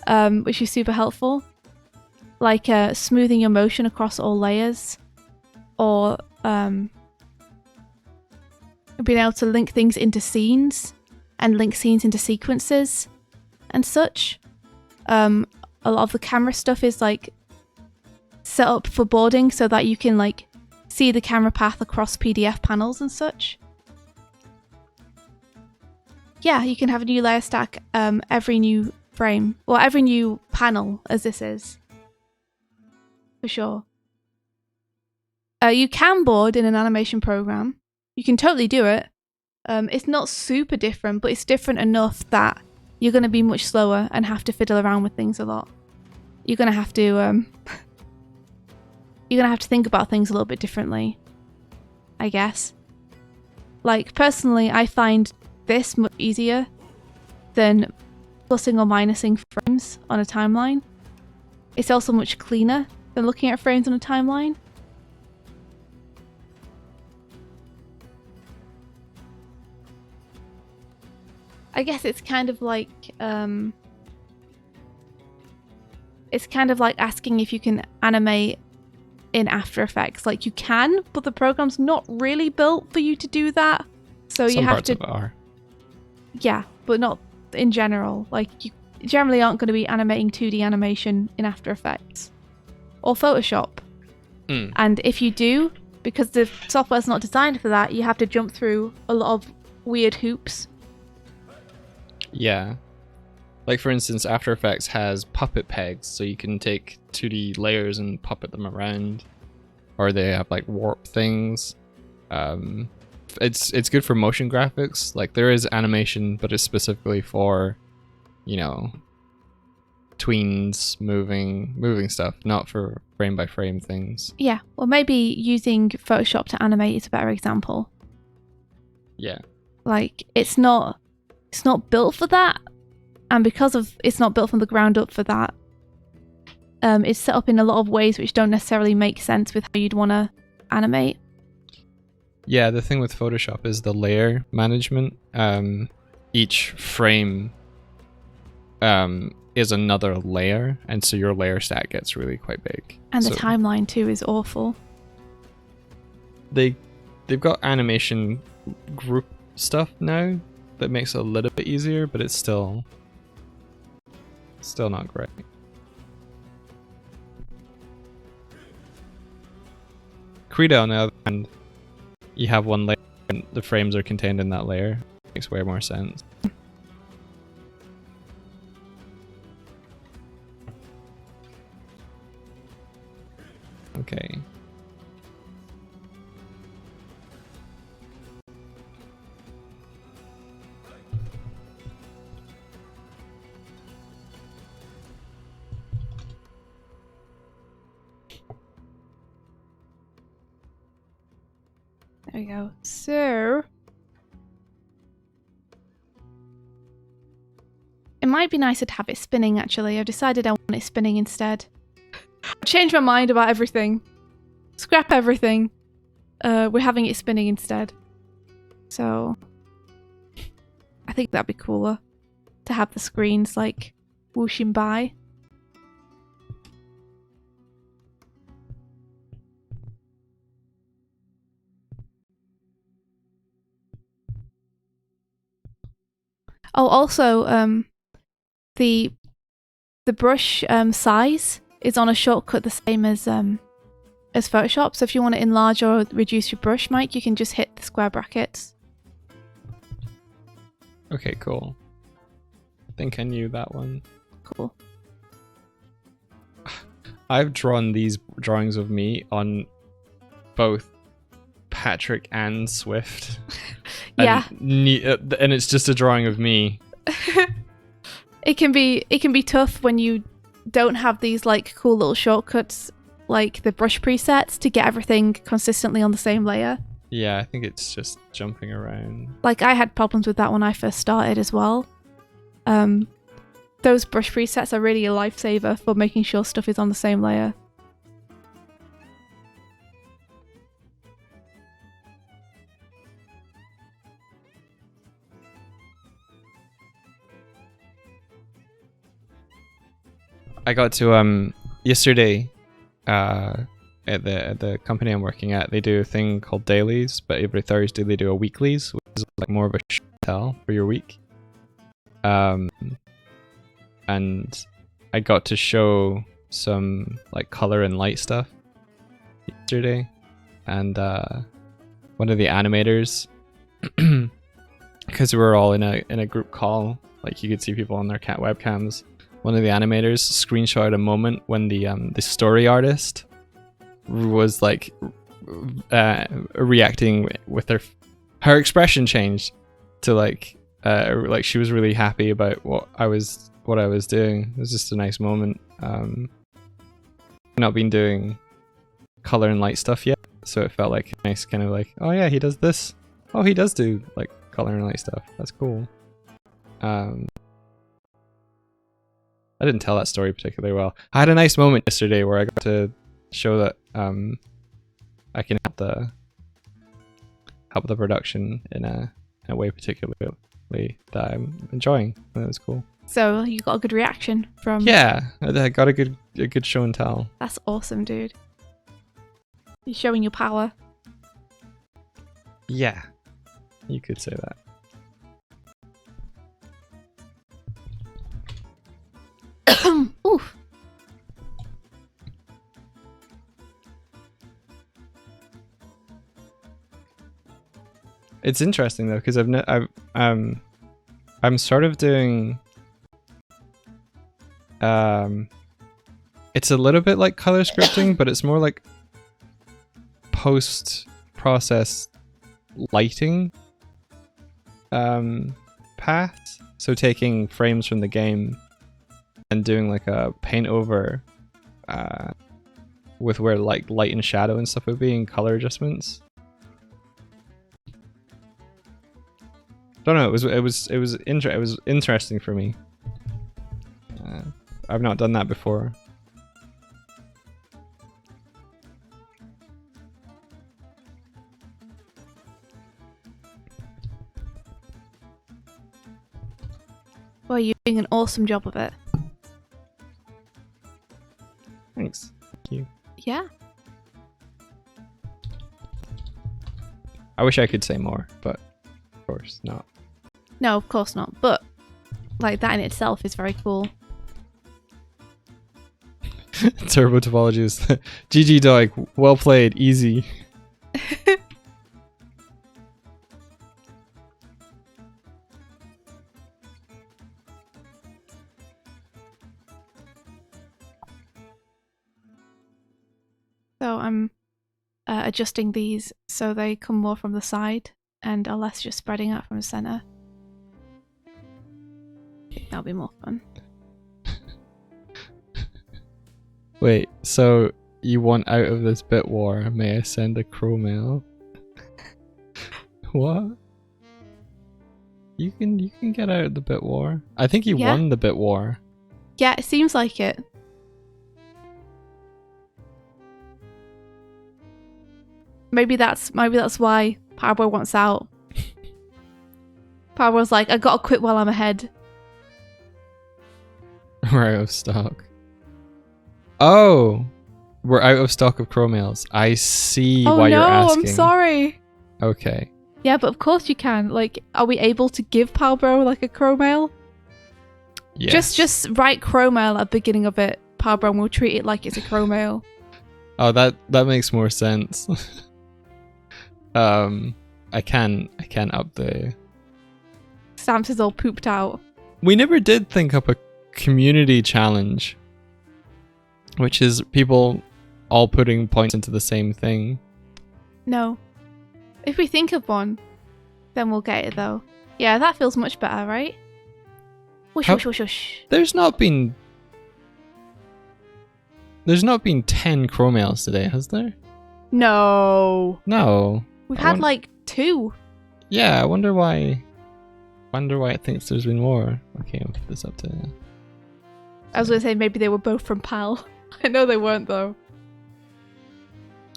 which is super helpful. Like smoothing your motion across all layers, or being able to link things into scenes and link scenes into sequences and such. A lot of the camera stuff is like set up for boarding so that you can like see the camera path across PDF panels and such. Yeah, you can have a new layer stack every new frame, or every new panel, as this is. For sure. You can board in an animation program. You can totally do it. It's not super different, but it's different enough that you're going to be much slower and have to fiddle around with things a lot. You're going to have to you're going to have to think about things a little bit differently, I guess. Like, personally, I find this much easier than plussing or minusing frames on a timeline. It's also much cleaner than looking at frames on a timeline. I guess it's kind of like asking if you can animate in After Effects. Like, you can, but the program's not really built for you to do that. So Some you have parts to. of it are. Yeah, but not in general. Like, you generally aren't going to be animating 2D animation in After Effects or Photoshop. And if you do, because the software's not designed for that, you have to jump through a lot of weird hoops. Yeah. Like, for instance, After Effects has puppet pegs, so you can take 2D layers and puppet them around. Or they have like warp things. It's good for motion graphics. Like, there is animation, but it's specifically for, you know, tweens, moving stuff, not for frame by frame things. Yeah, or maybe using Photoshop to animate is a better example. Yeah. Like, it's not built for that, and because of it's not built from the ground up for that, it's set up in a lot of ways which don't necessarily make sense with how you'd want to animate. Yeah, the thing with Photoshop is the layer management. Each frame is another layer, and so your layer stack gets really quite big. And so the timeline too is awful. They've got animation group stuff now that makes it a little bit easier, but it's still not great. Krita, on the other hand, you have one layer and the frames are contained in that layer. Makes way more sense. Okay. There we go. So it might be nicer to have it spinning, actually. I've decided I want it spinning instead. I've changed my mind about everything. Scrap everything. We're having it spinning instead. So I think that'd be cooler to have the screens like whooshing by. Oh, also, the brush size is on a shortcut the same as Photoshop. So if you want to enlarge or reduce your brush mic, you can just hit the square brackets. Okay, cool. I think I knew that one. Cool. I've drawn these drawings of me on both Patrick and Swift. Yeah. And it's just a drawing of me. It can be tough when you don't have these like cool little shortcuts like the brush presets to get everything consistently on the same layer. Yeah, I think it's just jumping around. Like I had problems with that when I first started as well. Those brush presets are really a lifesaver for making sure stuff is on the same layer. I got to yesterday at the company I'm working at, they do a thing called dailies, but every Thursday they do a weeklies, which is like more of a show and tell for your week. And I got to show some like color and light stuff yesterday, and one of the animators, because we were all in a group call, like you could see people on their cat webcams. One of the animators screenshot a moment when the story artist was like reacting with her expression changed to like she was really happy about what I was doing. It was just a nice moment. I've not been doing color and light stuff yet, so it felt like nice, kind of like, oh yeah, he does this. Oh, he does do like color and light stuff. That's cool. I didn't tell that story particularly well. I had a nice moment yesterday where I got to show that I can help the production in a way particularly that I'm enjoying. That was cool. So you got a good reaction from... Yeah, I got a good show and tell. That's awesome, dude. You're showing your power. Yeah, you could say that. Oof. It's interesting though, because I'm sort of doing it's a little bit like color scripting, but it's more like post-process lighting paths. So taking frames from the game and doing like a paint over with where like light and shadow and stuff would be, and color adjustments. Don't know. It was interesting for me. I've not done that before. Well, you're doing an awesome job of it. Thanks. Thank you. Yeah. I wish I could say more, but of course not. No, of course not. But like that in itself is very cool. Turbo topologies. GG Doig. Well played. Easy. So I'm adjusting these so they come more from the side and are less just spreading out from the center. That'll be more fun. Wait, so you want out of this bit war? May I send a crow mail? What? You can get out of the bit war. I think you won the bit war. Yeah, it seems like it. Maybe that's why Powerboy wants out. Powerboy's like, I gotta quit while I'm ahead. We're out of stock. Oh, we're out of stock of crow mails. I see why you're asking. I'm sorry. Okay. Yeah, but of course you can. Like, are we able to give Powerbro like a crow mail? Yes. Just write crow mail at the beginning of it, Powerbro, and we'll treat it like it's a crow mail. Oh, that makes more sense. I can up the... Stamps is all pooped out. We never did think up a community challenge, which is people all putting points into the same thing. No. If we think of one, then we'll get it though. Yeah, that feels much better, right? Whoosh, whoosh, whoosh, whoosh. There's not been 10 Chromails today, has there? No. No. We've had like 2. Yeah, I wonder why it thinks there's been more. Okay, I'll put this up to... I was going to say maybe they were both from PAL. I know they weren't though.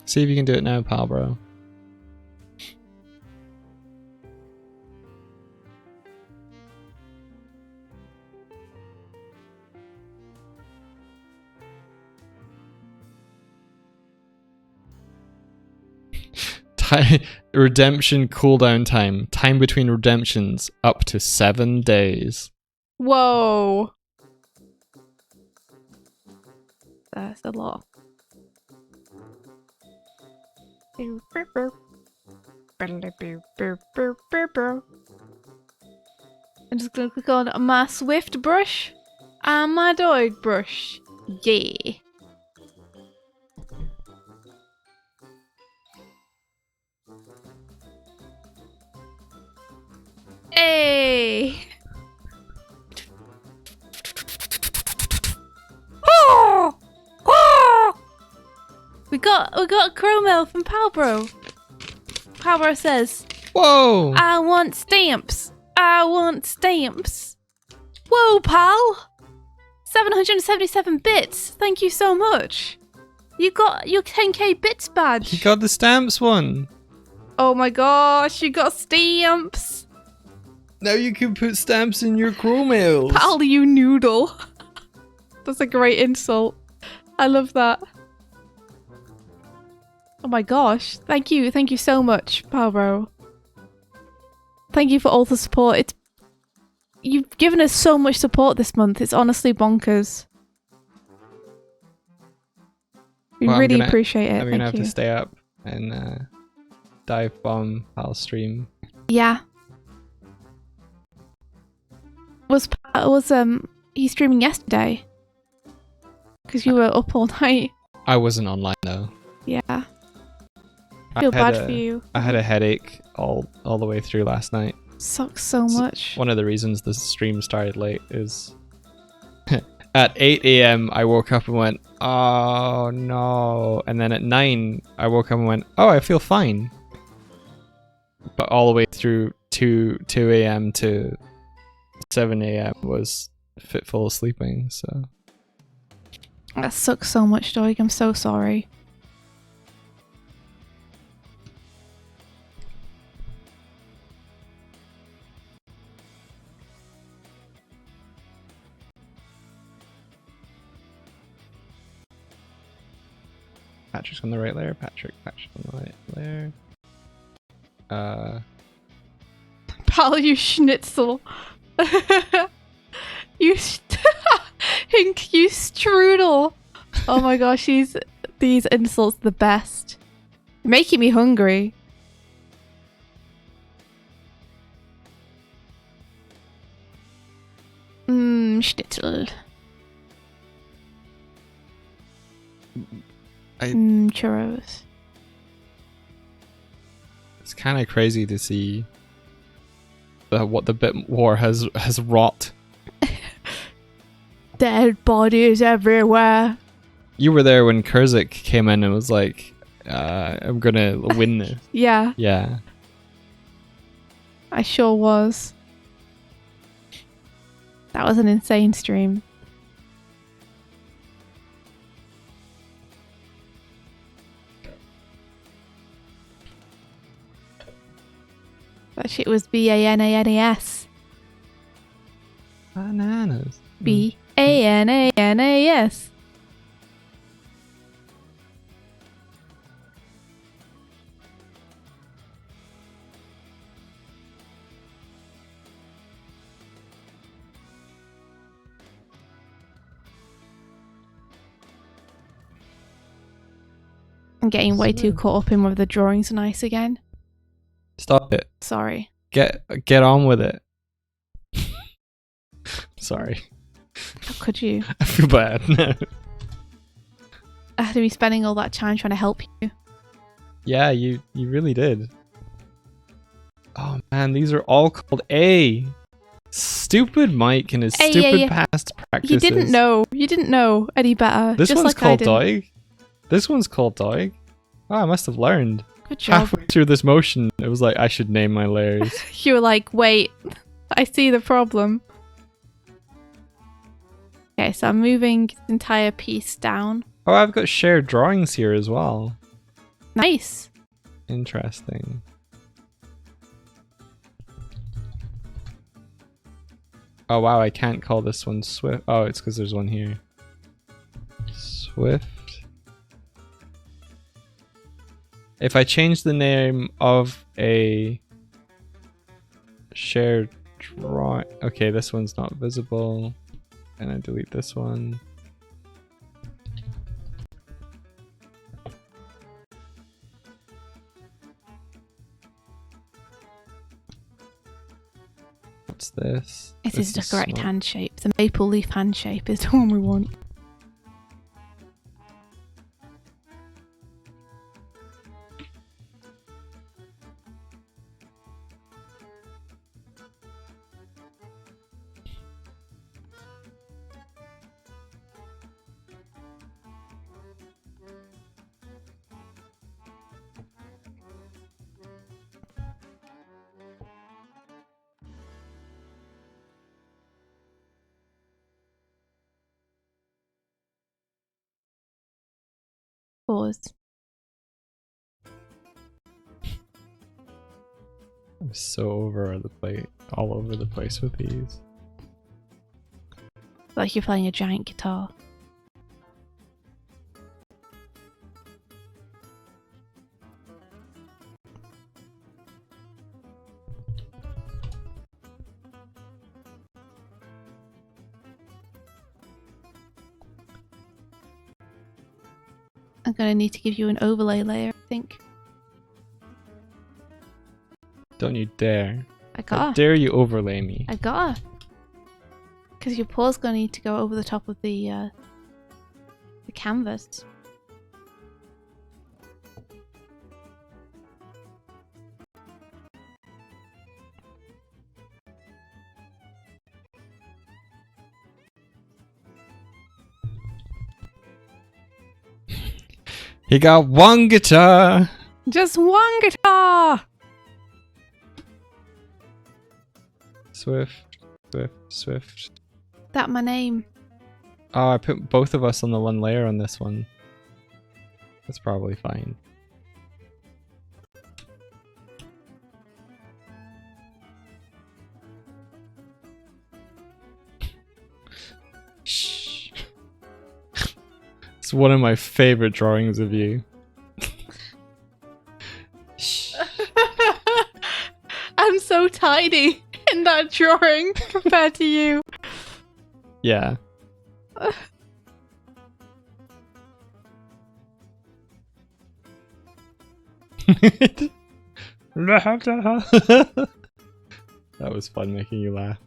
See if you can do it now, pal, bro. Redemption cooldown time. Time between redemptions up to 7 days. Whoa. That's a lot. I'm just gonna click on my Swift brush and my Doig brush. Yeah. Hey. Oh! Oh! We got a Chromail from Palbro. Palbro says, Whoa! I want stamps. I want stamps. Whoa, pal! 777 bits. Thank you so much. You got your 10k bits badge. He got the stamps one. Oh my gosh, you got stamps. Now you can put stamps in your Chromails. Pal, you noodle. That's a great insult. I love that. Oh my gosh. Thank you so much, Palbro. Thank you for all the support. You've given us so much support this month. It's honestly bonkers. We really appreciate it. I'm gonna have to stay up and dive bomb Pal's stream. Yeah. Was he streaming yesterday? Because you were up all night. I wasn't online though. Yeah. I feel bad for you. I had a headache all the way through last night. Sucks so much. One of the reasons the stream started late is at 8 a.m. I woke up and went, oh no. And then at 9 I woke up and went, oh, I feel fine. But all the way through 2 a.m. to 7 a.m. was fitful of sleeping, so. That sucks so much, Doig. I'm so sorry. Patrick's on the right layer. Patrick's on the right layer. Pal, you schnitzel. you strudel. Oh my gosh, these insults are the best. You're making me hungry. Schnitzel. Churros. It's kind of crazy to see what the bit war has wrought. Dead bodies everywhere. You were there when Kurzik came in and was like, I'm gonna win this. Yeah. Yeah. I sure was. That was an insane stream. That shit was BANANAS. Bananas. BANANAS. I'm getting way too caught up in whether the drawings are nice again. Stop it. Sorry. Get on with it. Sorry. How could you? I feel bad. I had to be spending all that time trying to help you. Yeah, you really did. Oh man, these are all called A. Stupid Mike and his Hey, stupid past practices. You didn't know. You didn't know any better. This just one's like I called didn't. Doig. This one's called Doig. Oh, I must have learned. Good job. Halfway through this motion, it was like I should name my layers. You were like, wait, I see the problem. Okay, so I'm moving the entire piece down. Oh, I've got shared drawings here as well. Nice. Interesting. Oh wow, I can't call this one Swift. Oh, it's because there's one here. Swift. If I change the name of a shared drawing... Okay, this one's not visible. And I delete this one. What's this? It is the correct hand shape. The maple leaf hand shape is the one we want. Pause. I'm so all over the place with these. Like you're playing a giant guitar. I'm gonna need to give you an overlay layer, I think. Don't you dare. I How gotta. dare you overlay me. I gotta. Because your paw's gonna need to go over the top of the canvas. He got one guitar. Just one guitar! Swift, Swift, Swift. That my name. Oh, I put both of us on the one layer on this one. That's probably fine. Shh. It's one of my favorite drawings of you. Shh. I'm so tiny in that drawing compared to you. Yeah. That was fun making you laugh.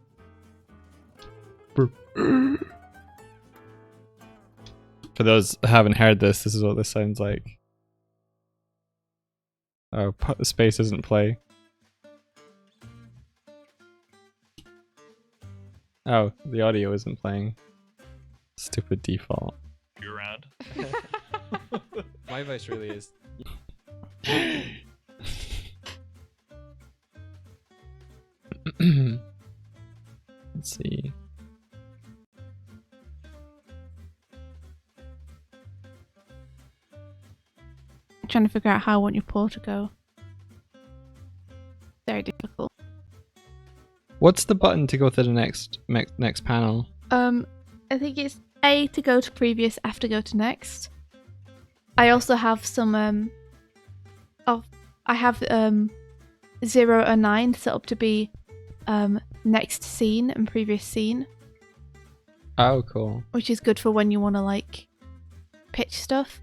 For those who haven't heard this is what this sounds like. Oh, space doesn't play. Oh, the audio isn't playing. Stupid default. You around? My voice really is. Let's see. I'm trying to figure out how I want your paw to go. Very difficult. What's the button to go to the next panel? I think it's A to go to previous, F to go to next. I also have some I have 0 and 9 set up to be next scene and previous scene, Oh, cool. which is good for when you want to like pitch stuff.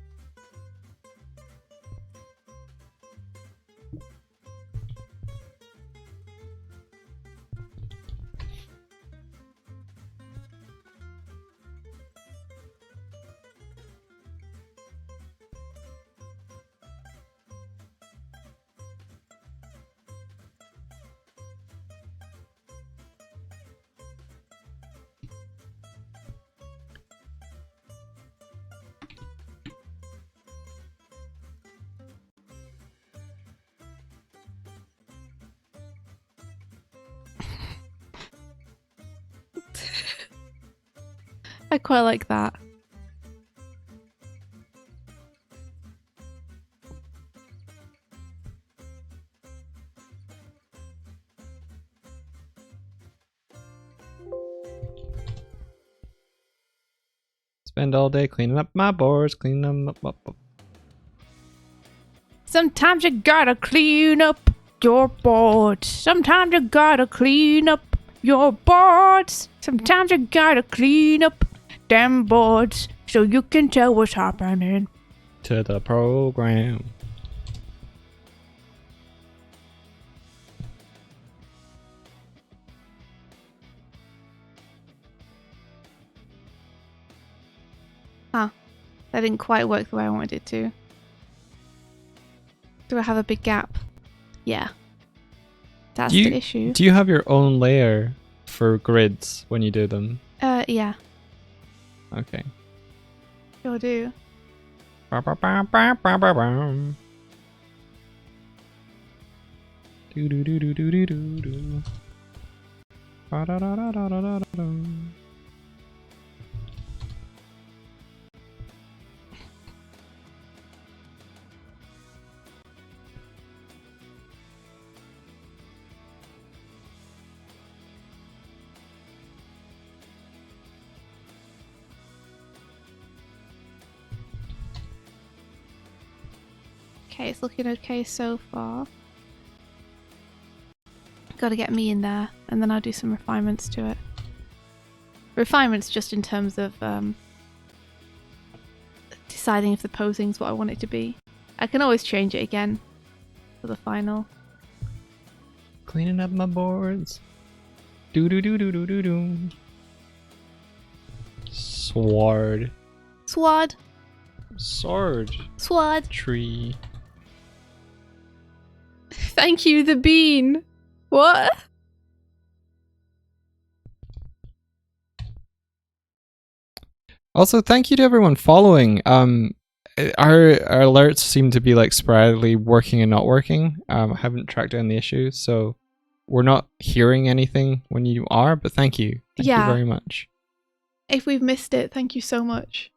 I quite like that. Spend all day cleaning up my boards, cleaning them up. Sometimes you gotta clean up your boards. Sometimes you gotta clean up your boards. Sometimes you gotta clean up them boards so you can tell what's happening. To the program. Huh. That didn't quite work the way I wanted it to. Do I have a big gap? Yeah. That's the issue. Do you have your own layer for grids when you do them? Yeah. Okay. Sure do. Do do do do do do do do. Da da da da da da da. Okay, it's looking okay so far. Gotta get me in there, and then I'll do some refinements to it. Refinements just in terms of deciding if the posing's what I want it to be. I can always change it again for the final. Cleaning up my boards. Do do do do do do do. Sword. Sword. Sword. Sword. Tree. Thank you, the bean. What? Also, thank you to everyone following. Our alerts seem to be like sporadically working and not working. I haven't tracked down the issues, so we're not hearing anything when you are. But thank you. Thank you very much. If we've missed it, thank you so much.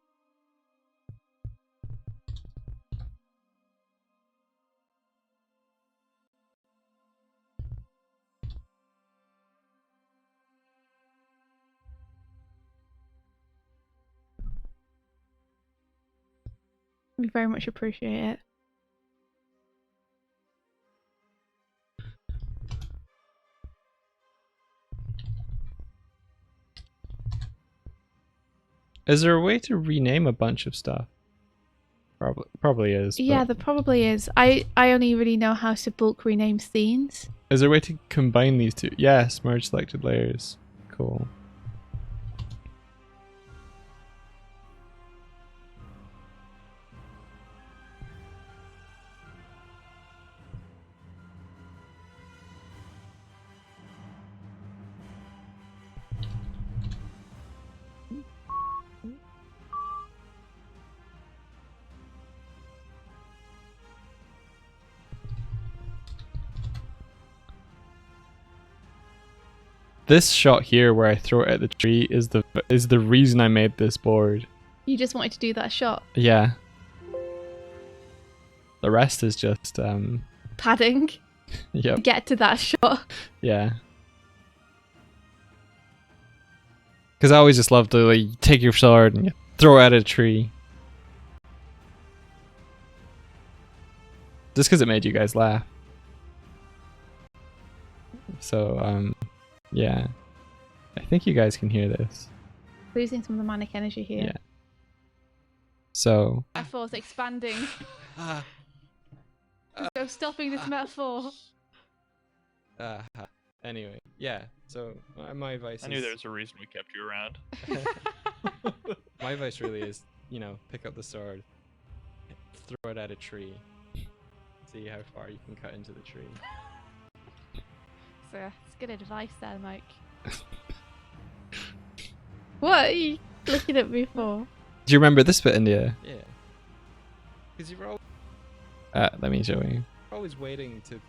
We very much appreciate it. Is there a way to rename a bunch of stuff? Probably is. Yeah, there probably is. I only really know how to bulk rename scenes. Is there a way to combine these two? Yes, merge selected layers. Cool. This shot here where I throw it at the tree is the reason I made this board. You just wanted to do that shot. Yeah. The rest is just Padding. Yep. Get to that shot. Yeah. Because I always just love to like take your sword and you throw it at a tree. Just because it made you guys laugh. So yeah. I think you guys can hear this. Losing some of the manic energy here. Yeah. So Metaphor's expanding. So stopping this metaphor. Anyway, yeah. So my advice. I knew there was a reason we kept you around. My advice really is, you know, pick up the sword, throw it at a tree, see how far you can cut into the tree. So it's good advice there, Mike. What are you looking at me for? Do you remember this bit, India? Yeah. Because you're always, Let me show you. always waiting to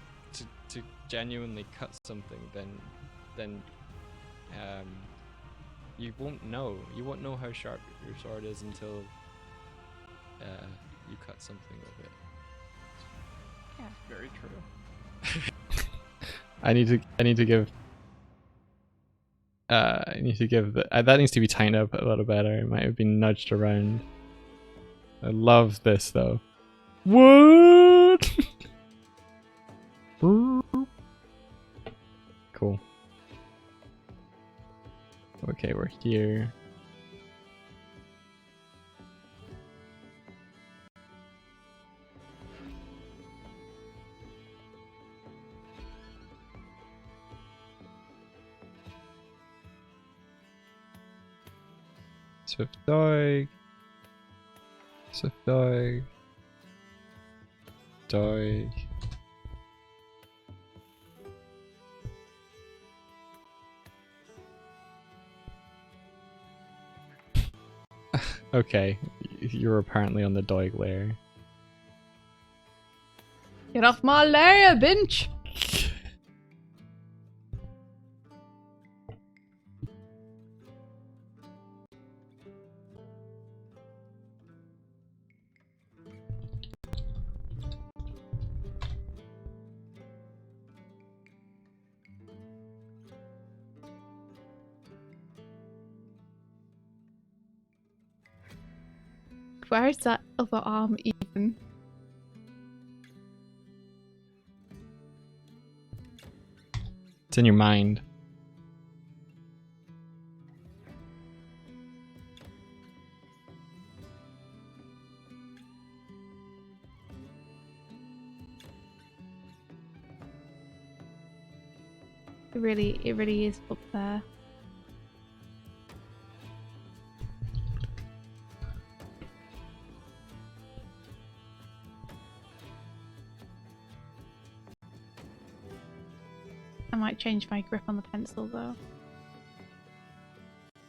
genuinely cut something, then You won't know. You won't know how sharp your sword is until you cut something with it. Yeah. Very true. I need to give. I need to give that needs to be tightened up a little better. It might have been nudged around. I love this though. What? Cool. Okay, we're here. Swift Doig. Swift Doig. Doig. Okay, you're apparently on the Doig layer. Get off my layer, bitch! Where is that other arm even? It's in your mind. It really is up there. I might change my grip on the pencil though.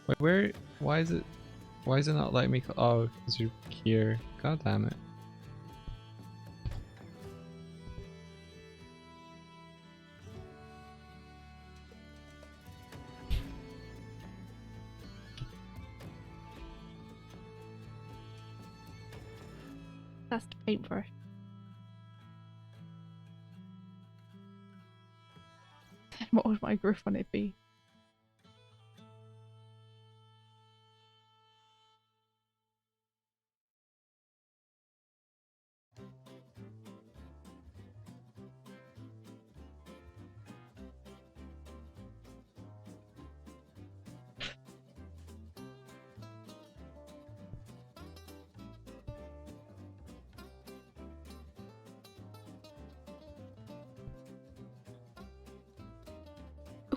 Wait, where? Why is it not letting me? Oh, because you're here. God damn it. That's the paintbrush. What would my grip on it be?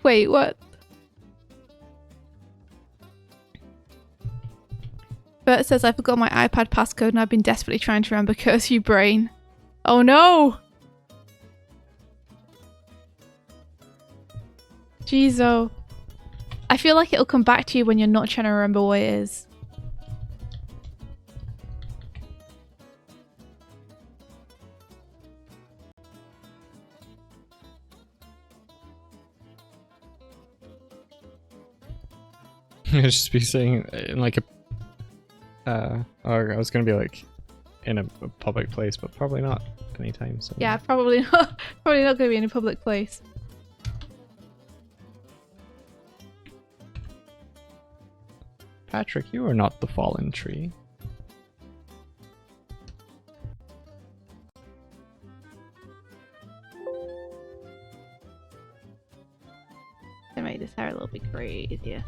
Wait, what? Bert says I forgot my iPad passcode and I've been desperately trying to remember curse you brain. Oh no! Jeezo. I feel like it'll come back to you when you're not trying to remember what it is. I'd just be saying in like a or I was gonna be like in a public place, but probably not anytime soon. Yeah, probably not. Probably not going to be in a public place. Patrick, you are not the fallen tree. I made this hair a little bit crazier.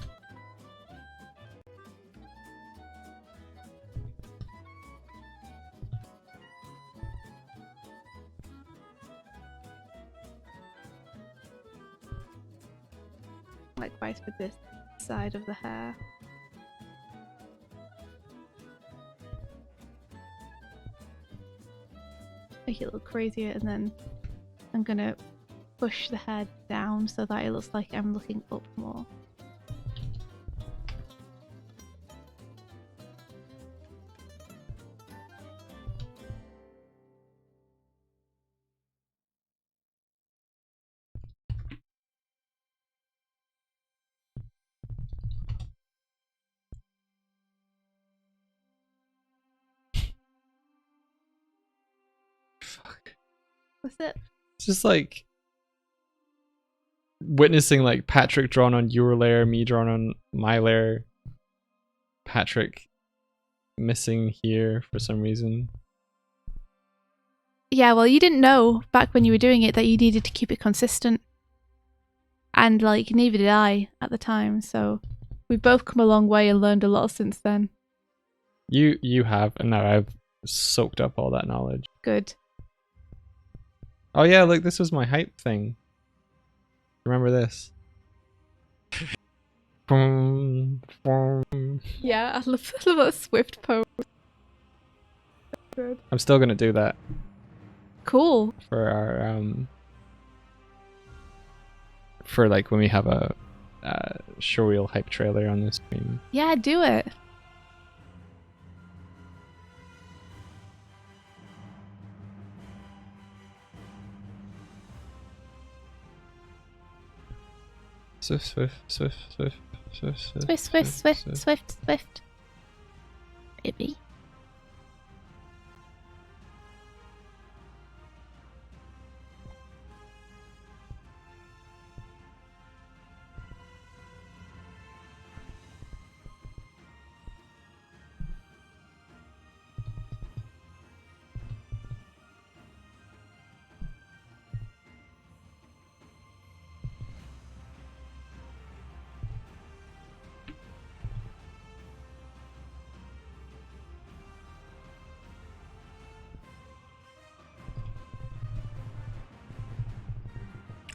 Likewise with this side of the hair. Make it look crazier, and then I'm gonna push the hair down so that it looks like I'm looking up more. What's it? It's just like witnessing like Patrick drawn on your layer, me drawn on my layer, Patrick missing here for some reason. Yeah, well, you didn't know back when you were doing it that you needed to keep it consistent. And, like, neither did I at the time, so we've both come a long way and learned a lot since then. You have, and now I've soaked up all that knowledge. Good. Oh yeah, look, this was my hype thing. Remember this? Boom, boom. Yeah, I love that Swift pose. Good. I'm still gonna do that Cool. for our for like when we have a showreel hype trailer on this stream. Yeah, do it. Swift, swift, swift, swift, swift, Swift, swift, swift, swift, swift. Maybe.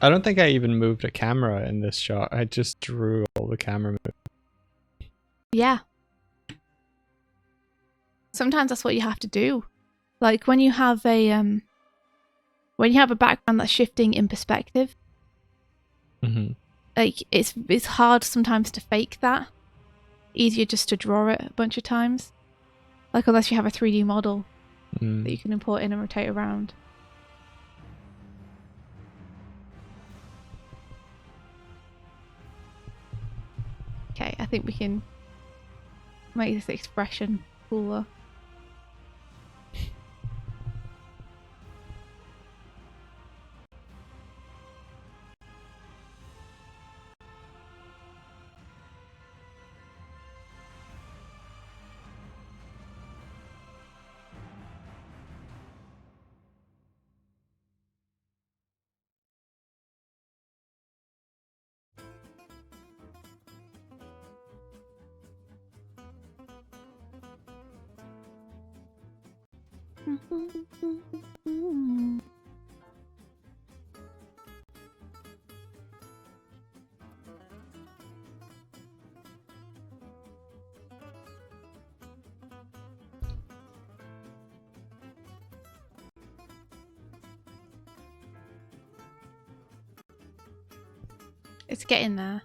I don't think I even moved a camera in this shot. I just drew all the camera moves. Yeah. Sometimes that's what you have to do. Like when you have a background that's shifting in perspective, Mm-hmm. like it's hard sometimes to fake that. Easier just to draw it a bunch of times. Like unless you have a 3D model that you can import in and rotate around. Okay, I think we can make this expression cooler. It's getting there.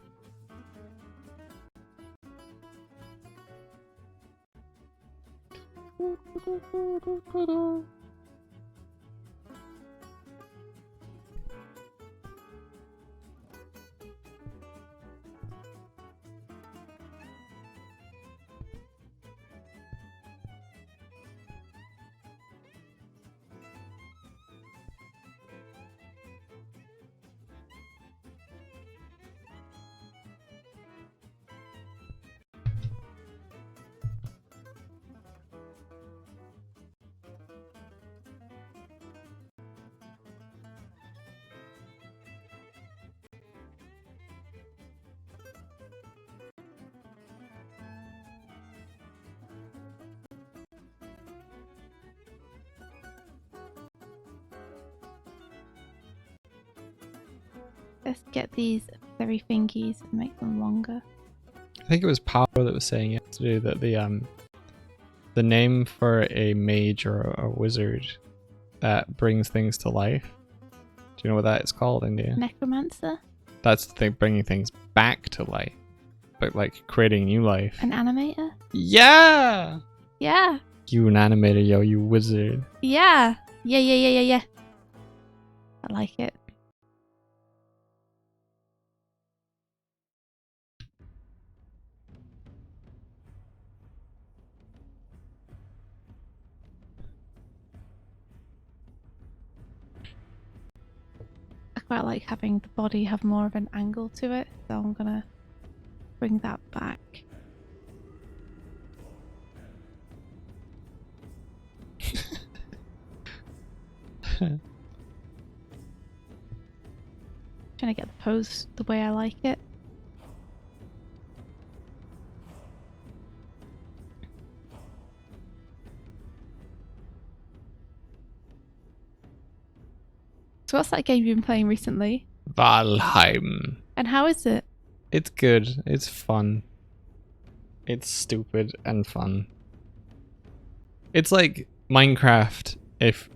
Let's get these very fingies and make them longer. I think it was Power that was saying yesterday that the name for a mage or a wizard that brings things to life. Do you know what that is called, India? Necromancer? That's the thing, bringing things back to life, but like creating new life. An animator? Yeah. Yeah. You an animator, yo, you wizard. Yeah. Yeah. I like it. quite like having the body have more of an angle to it, so I'm gonna bring that back. Trying to get the pose the way I like it. So what's that game you've been playing recently? Valheim. And how is it? It's good. It's fun. It's stupid and fun. It's like Minecraft if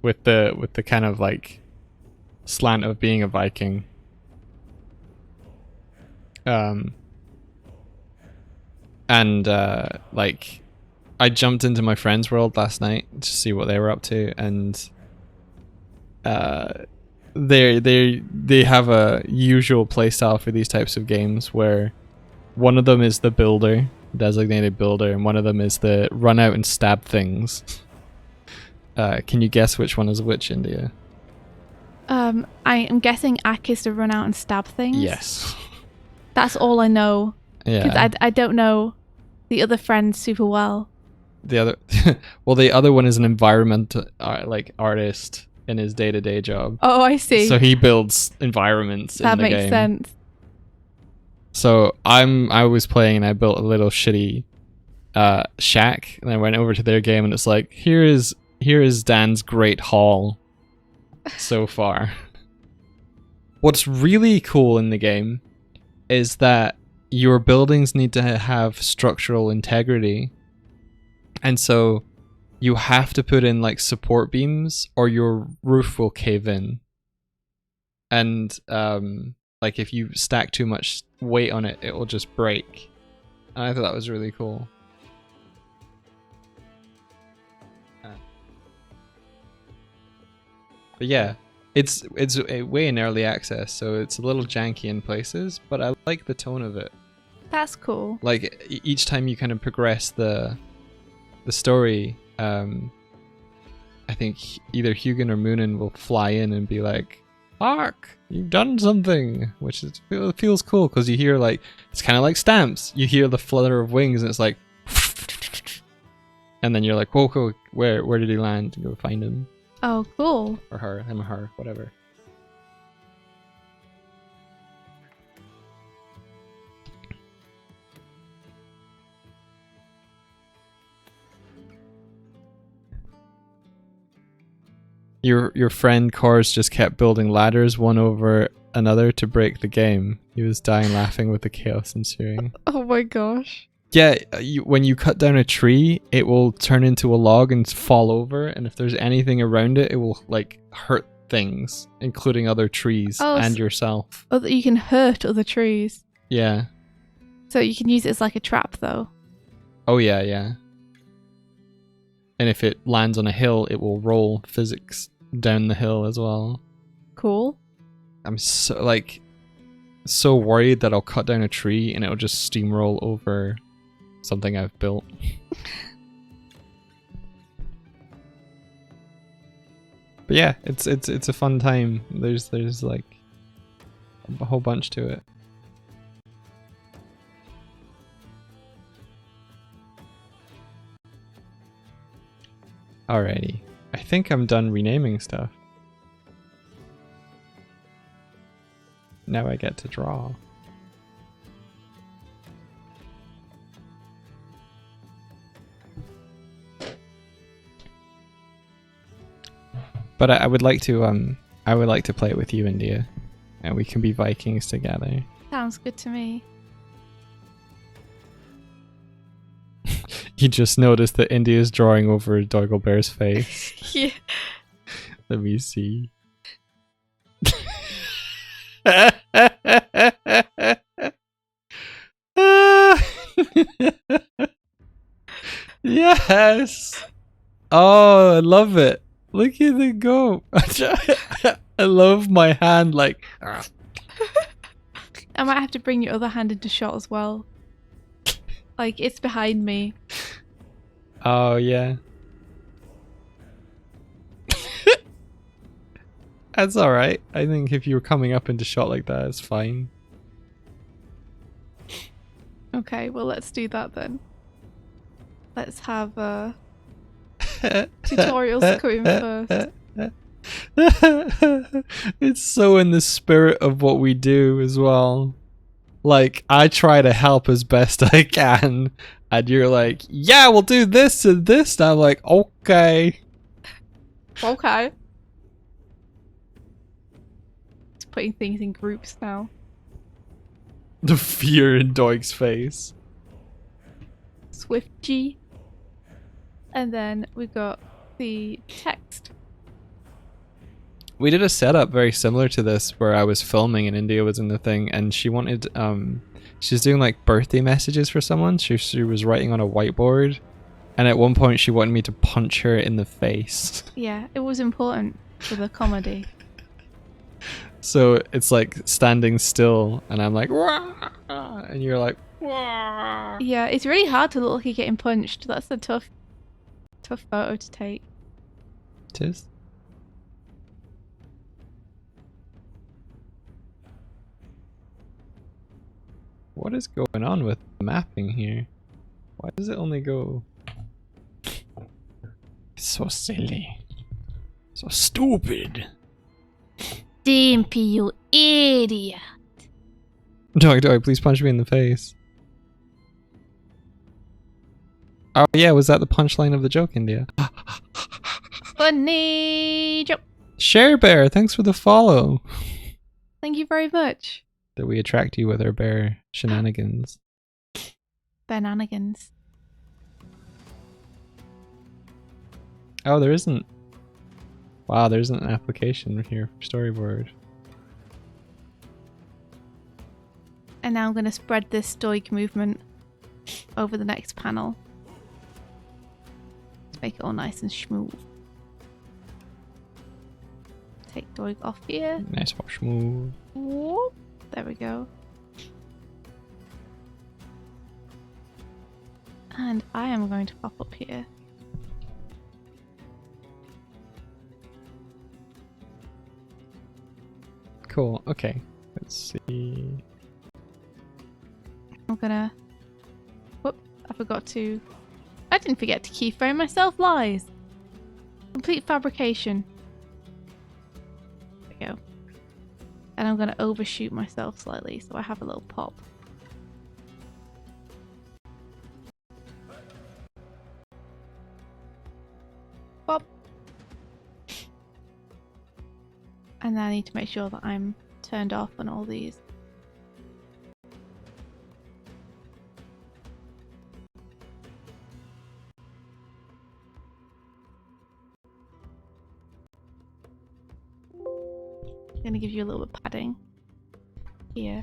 with the kind of like slant of being a Viking. Like I jumped into my friend's world last night to see what they were up to, and they have a usual playstyle for these types of games where one of them is the builder, designated builder, and one of them is the run out and stab things. Can you guess which one is which, India? I am guessing Ak is to run out and stab things. Yes. That's all I know. Yeah. Because I don't know the other friends super well. The other, well, the other one is an environmental artist in his day-to-day job. Oh, I see. So he builds environments in the game. That makes sense. So I was playing and I built a little shitty shack, and I went over to their game and it's like, here is Dan's great haul so far. What's really cool in the game is that your buildings need to have structural integrity, and so you have to put in like support beams or your roof will cave in. And like if you stack too much weight on it, it will just break. And I thought that was really cool. But yeah, it's way in early access, so it's a little janky in places, but I like the tone of it. That's cool. Like each time you kind of progress the story, I think either Hugin or Moonin will fly in and be like, "Hark, you've done something," which is, it feels cool because you hear like, it's kind of like stamps. You hear the flutter of wings and it's like, and then you're like, "Whoa, where did he land?" Go find him. Oh, cool. Or her, him or her, whatever. Your friend Cors just kept building ladders one over another to break the game. He was dying laughing with the chaos ensuing. Oh my gosh. Yeah, when you cut down a tree, it will turn into a log and fall over, and if there's anything around it, it will like hurt things, including other trees and yourself. Oh, you can hurt other trees. Yeah. So you can use it as like a trap though. Oh yeah. And if it lands on a hill, it will roll physics down the hill as well. Cool. I'm so worried that I'll cut down a tree and it'll just steamroll over something I've built. But yeah, it's a fun time. There's like a whole bunch to it. Alrighty. I think I'm done renaming stuff. Now I get to draw. But I would like to play it with you, India, and we can be Vikings together. Sounds good to me. You just noticed that India's drawing over Doigelbear's face. Yeah. Let me see. Yes. Oh, I love it. Look at it go. I love my hand like. I might have to bring your other hand into shot as well. Like, it's behind me. Oh, yeah. That's alright. I think if you were coming up into shot like that, it's fine. Okay, well let's do that then. Let's have tutorials come in first. It's so in the spirit of what we do as well. Like, I try to help as best I can, and you're like, yeah, we'll do this and this, and I'm like, okay. Okay. It's putting things in groups now. The fear in Doig's face. Swift G. And then we got the text. We did a setup very similar to this where I was filming and India was in the thing, and she wanted, she's doing like birthday messages for someone. She was writing on a whiteboard, and at one point she wanted me to punch her in the face. Yeah, it was important for the comedy. So it's like standing still, and I'm like, wah! And you're like, wah! Yeah, it's really hard to look like you're getting punched. That's a tough photo to take. It is. What is going on with the mapping here? Why does it only go... It's so silly. So stupid. Dimpy, you idiot. Doig, please punch me in the face. Oh yeah, was that the punchline of the joke, India? Funny joke. Share Bear, thanks for the follow. Thank you very much. That we attract you with our bear shenanigans. Bananigans. Oh, there isn't. Wow, there isn't an application here for Storyboard. And now I'm going to spread this Doig movement over the next panel. Let's make it all nice and smooth. Take Doig off here. Nice wash move. Whoop. There we go. And I am going to pop up here. Cool, okay. Let's see. I'm gonna... Whoop, I forgot to... I didn't forget to keyframe myself, lies! Complete fabrication. There we go. And I'm gonna overshoot myself slightly so I have a little pop. Pop! And then I need to make sure that I'm turned off on all these. I'm gonna give you a little bit of padding here.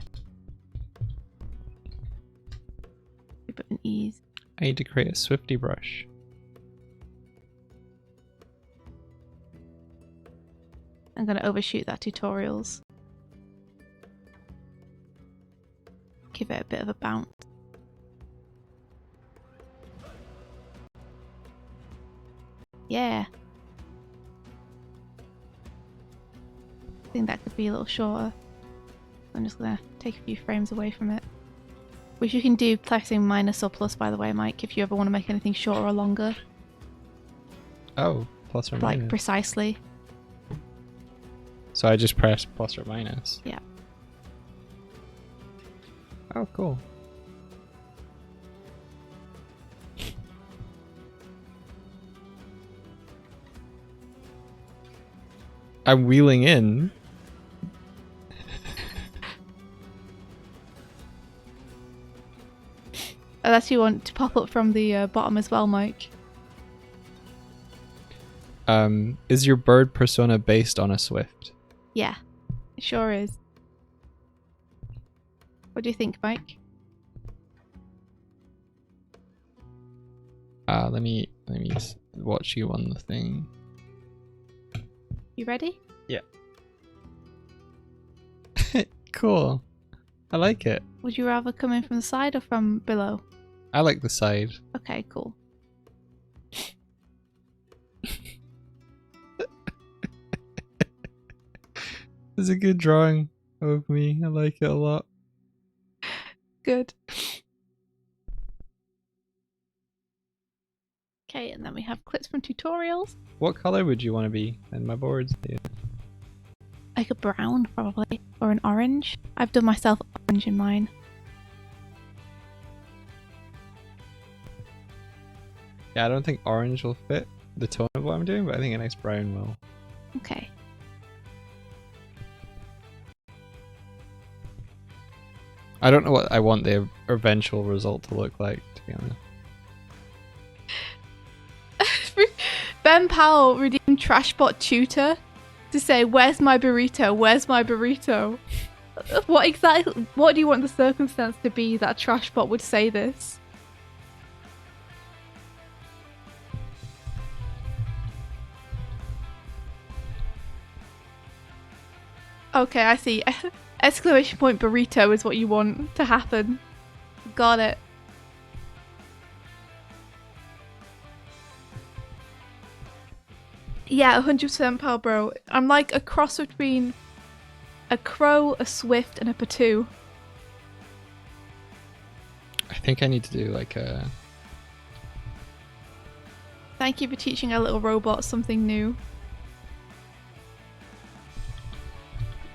A bit of an ease. I need to create a Swifty brush. I'm gonna overshoot that tutorials. Give it a bit of a bounce. Yeah. I think that could be a little shorter. I'm just gonna take a few frames away from it. Which you can do pressing minus or plus, by the way, Mike, if you ever want to make anything shorter or longer. Oh, plus or Like minus. precisely. So I just press plus or minus. Yeah. Oh, cool. I'm wheeling in. Unless you want to pop up from the bottom as well, Mike. Is your bird persona based on a Swift? Yeah, it sure is. What do you think, Mike? Let me watch you on the thing. You ready? Yeah. Cool. I like it. Would you rather come in from the side or from below? I like the side. Okay, cool. It's a good drawing of me. I like it a lot. Good. Okay, and then we have clips from tutorials. What color would you want to be in my boards? Yeah. Like a brown, probably, or an orange. I've done myself orange in mine. Yeah, I don't think orange will fit the tone of what I'm doing, but I think a nice brown will. Okay. I don't know what I want the eventual result to look like, to be honest. Ben Powell redeemed Trashbot Tutor to say, "Where's my burrito? Where's my burrito?" What do you want the circumstance to be that a Trashbot would say this? Okay, I see. Exclamation point burrito is what you want to happen. Got it. Yeah, 100% pal, bro. I'm like a cross between a crow, a swift, and a patoo. I think I need to do like a... Thank you for teaching our little robot something new.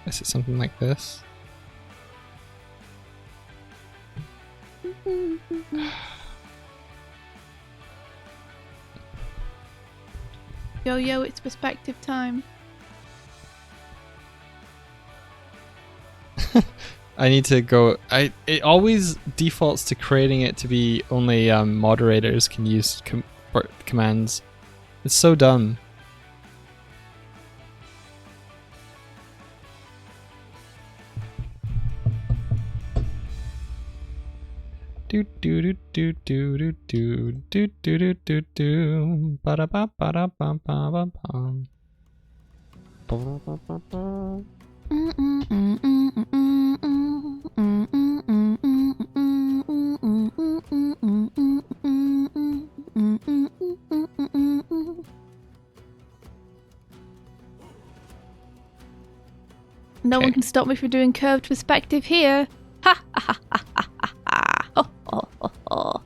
Is it something like this? Yo, yo, it's perspective time. I need to go... It always defaults to creating it to be only moderators can use commands. It's so dumb. Do do do do do do do do do do do ba da ba ba da ba ba ba bum. No one Okay. can stop me from doing curved perspective here. Ha ha ha ha ha ha ha. Ho ho ho ho.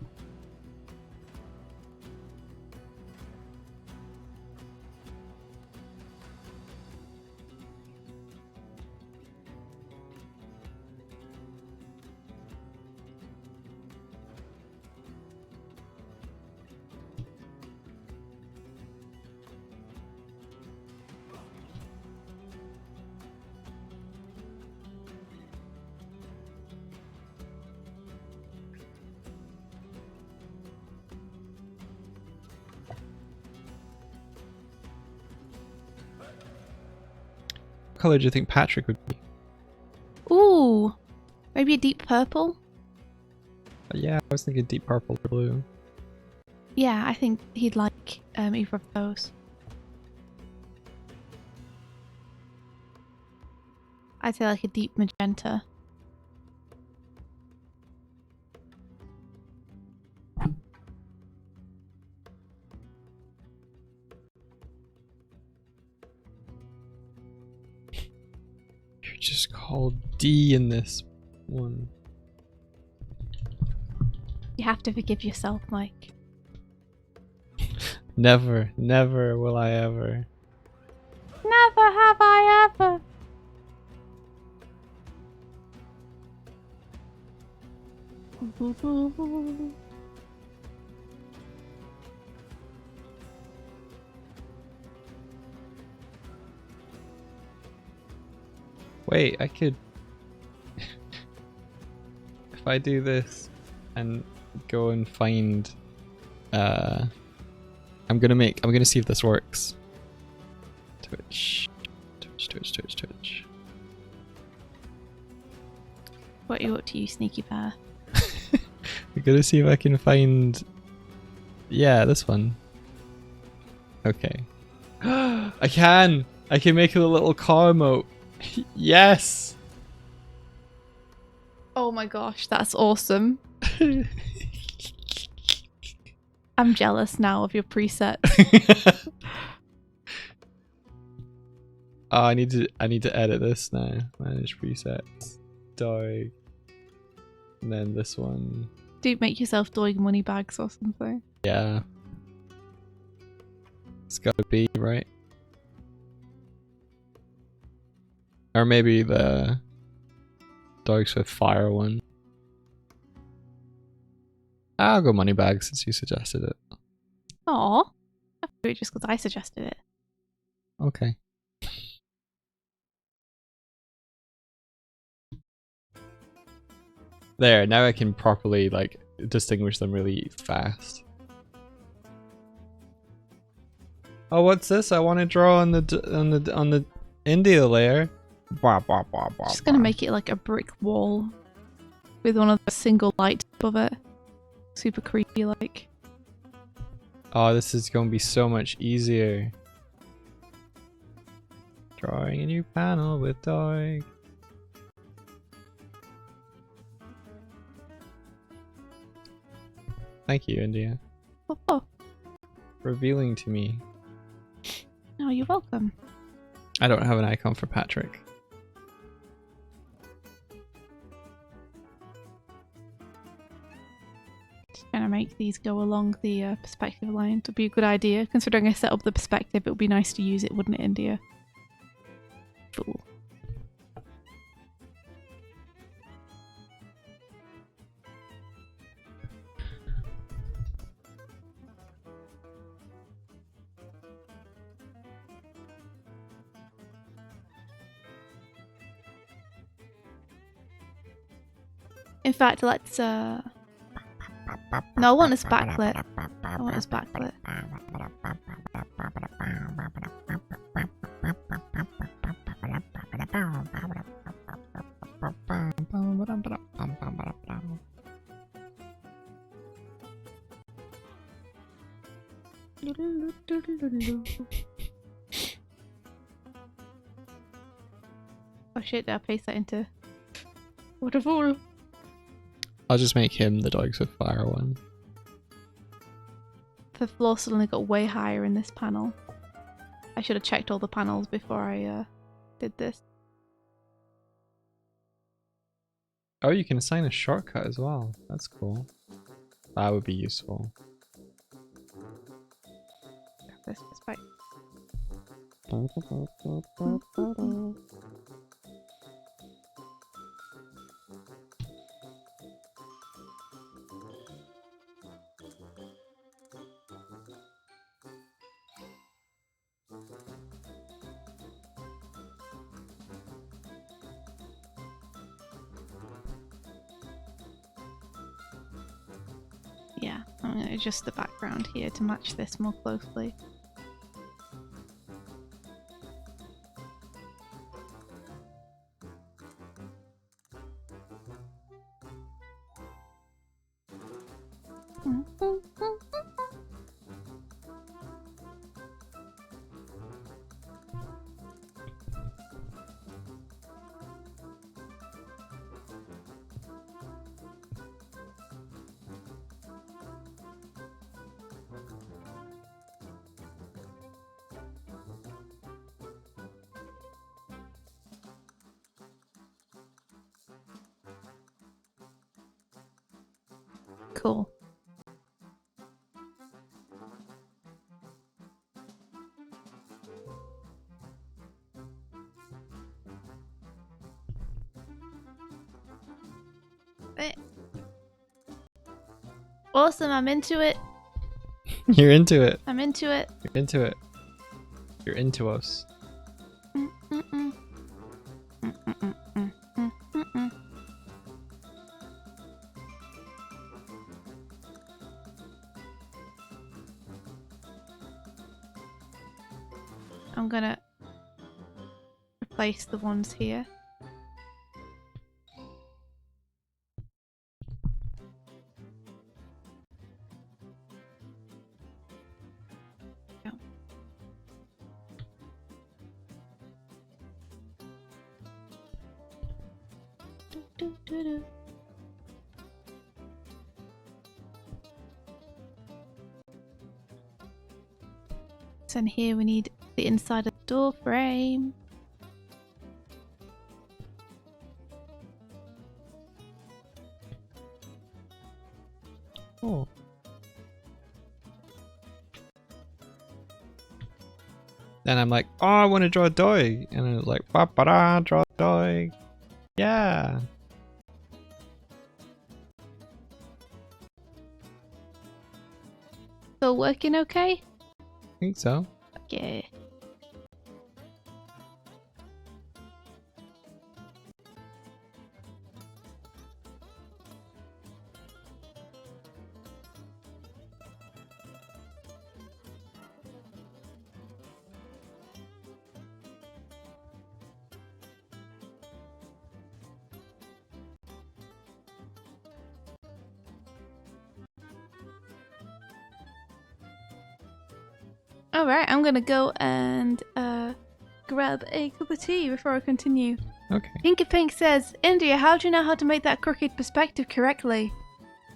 What color do you think Patrick would be? Ooh, maybe a deep purple? Yeah, I was thinking deep purple or blue. Yeah, I think he'd like either of those. I'd say like a deep magenta. You're just called D in this one. You have to forgive yourself, Mike. Never, never will I ever. Never have I ever. Wait, I could... if I do this and go and find... I'm gonna see if this works. Twitch. What are you up to, you sneaky bear? I'm gonna see if I can find... yeah, this one. Okay. I can make it a little car emote. Yes! Oh my gosh, that's awesome. I'm jealous now of your preset. Oh, I need to edit this now. Manage presets. Doig. And then this one. Do make yourself Doig money bags or something. Yeah. It's gotta be, right? Or maybe the Dogs with Fire one. I'll go money bag since you suggested it. Aw. I do it just because I suggested it. Okay. There, now I can properly like distinguish them really fast. Oh, what's this? I want to draw on the India layer. Just gonna make it like a brick wall with one of the single lights above it. Super creepy like. Oh, this is gonna be so much easier. Drawing a new panel with Doig. Thank you, India. Oh, Revealing to me. oh, you're welcome. I don't have an icon for Patrick. Just trying to make these go along the perspective line. Would be a good idea. Considering I set up the perspective, it would be nice to use it, wouldn't it, India? Fool. In fact, let's no, I want this backlit. I want this backlit. Oh shit, did I paste that into... What a fool! I'll just make him the Dogs with Fire one. The floor suddenly got way higher in this panel. I should have checked all the panels before I did this. Oh, you can assign a shortcut as well. That's cool. That would be useful. This perspective. Yeah, I'm going to adjust the background here to match this more closely. Cool. Awesome, I'm into it. You're into it. I'm into it. You're into it. You're into us. I'm gonna replace the ones here. Go. Do, do, do. So in here we need the inside of the door frame. And I'm like, oh, I want to draw a Doig. And I was like, ba-ba-da, draw a Doig. Yeah. Still working okay? I think so. Yeah. Alright, I'm gonna go and grab a cup of tea before I continue. Okay. Pinky Pink says, India, how do you know how to make that crooked perspective correctly?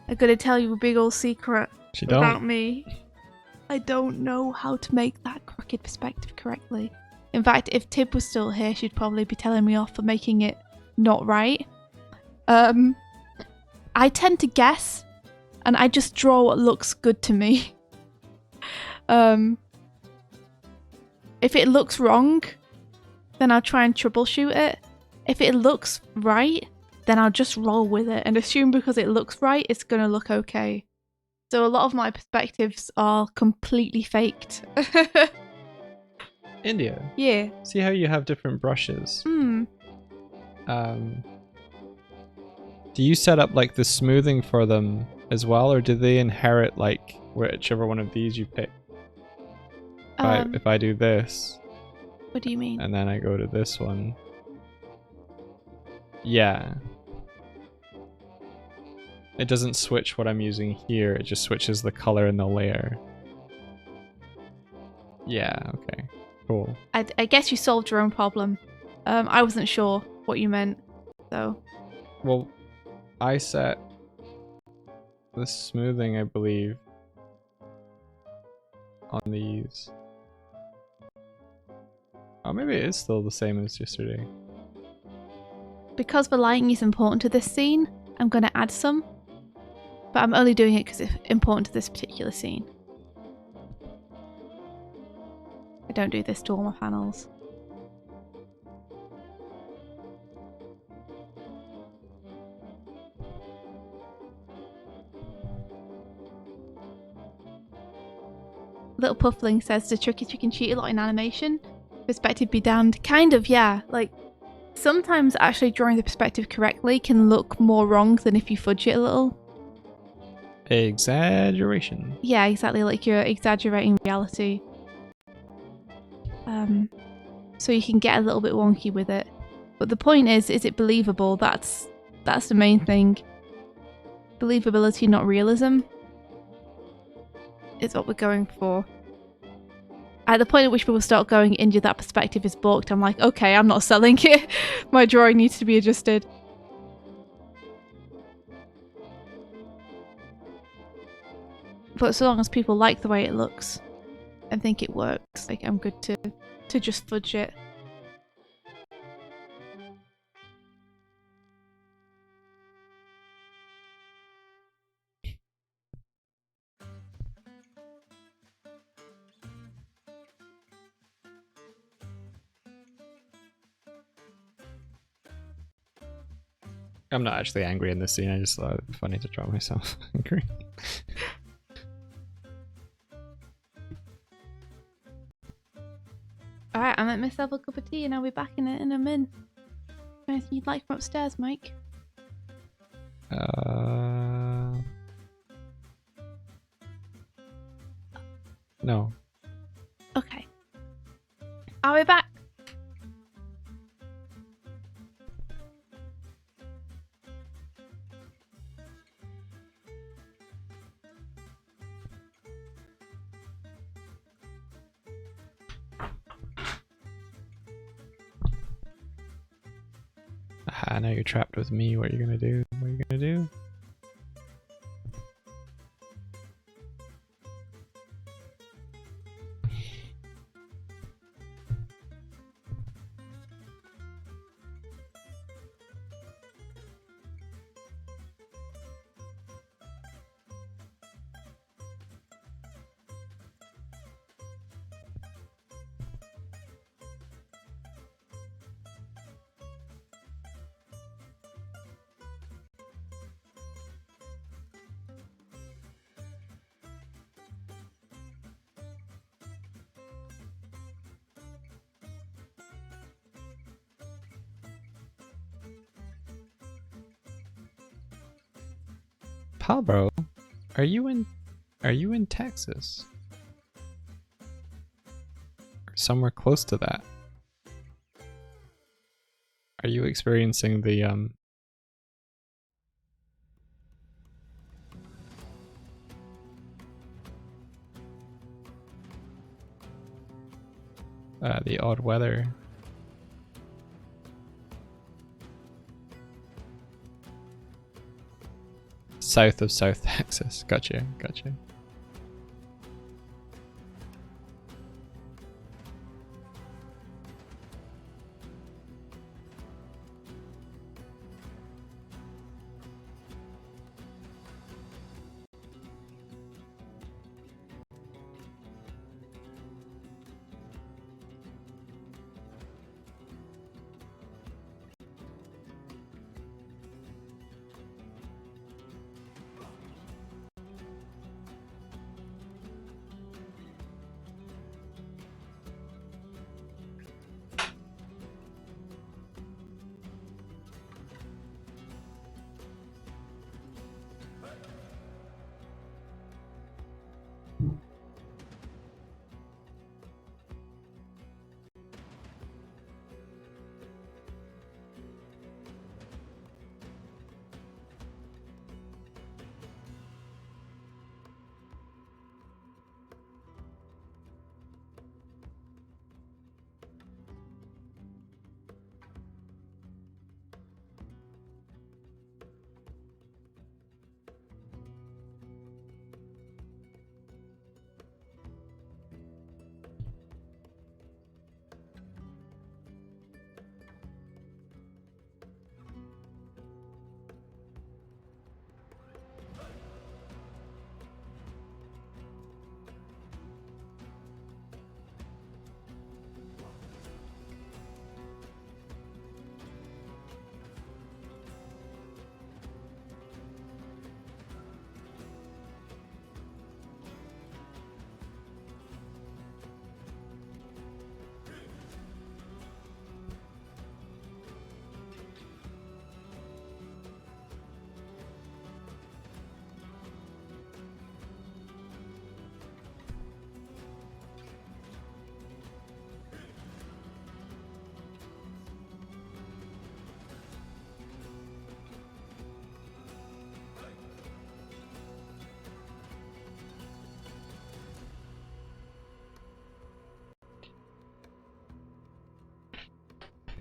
I'm gonna tell you a big old secret She about don't. me. I don't know how to make that crooked perspective correctly. In fact, if Tib was still here, she'd probably be telling me off for making it not right. I tend to guess, and I just draw what looks good to me. If it looks wrong, then I'll try and troubleshoot it. If it looks right, then I'll just roll with it and assume because it looks right, it's gonna look okay. So a lot of my perspectives are completely faked. India. Yeah. See how you have different brushes? Hmm. Do you set up like the smoothing for them as well, or do they inherit like whichever one of these you pick? If I do this, What do you mean? and then I go to this one. Yeah. It doesn't switch what I'm using here, it just switches the color in the layer. Yeah, okay. Cool. I guess you solved your own problem. I wasn't sure what you meant, so. Well, I set the smoothing, I believe, on these. Oh, maybe it is still the same as yesterday. Because the lighting is important to this scene, I'm going to add some. But I'm only doing it because it's important to this particular scene. I don't do this to all my panels. Little Puffling says the trick is you can cheat a lot in animation. Perspective be damned. Kind of, yeah. Like, sometimes actually drawing the perspective correctly can look more wrong than if you fudge it a little. Exaggeration. Yeah, exactly. Like you're exaggerating reality. So you can get a little bit wonky with it. But the point is it believable? That's the main thing. Believability, not realism, is what we're going for. At the point at which people start going, India, that perspective is booked, I'm like, okay, I'm not selling it. My drawing needs to be adjusted. But so long as people like the way it looks and think it works, like I'm good to just fudge it. I'm not actually angry in this scene, I just thought it funny to draw myself angry. Alright, I might myself a cup of tea and I'll be back in a min. Anything you'd like from upstairs, Mike? No. Okay. I'll be back. Aha, now you're trapped with me. What are you gonna do? What are you gonna do? Palbro, are you in Texas? Or somewhere close to that? Are you experiencing the odd weather? South of South Texas. Gotcha, gotcha.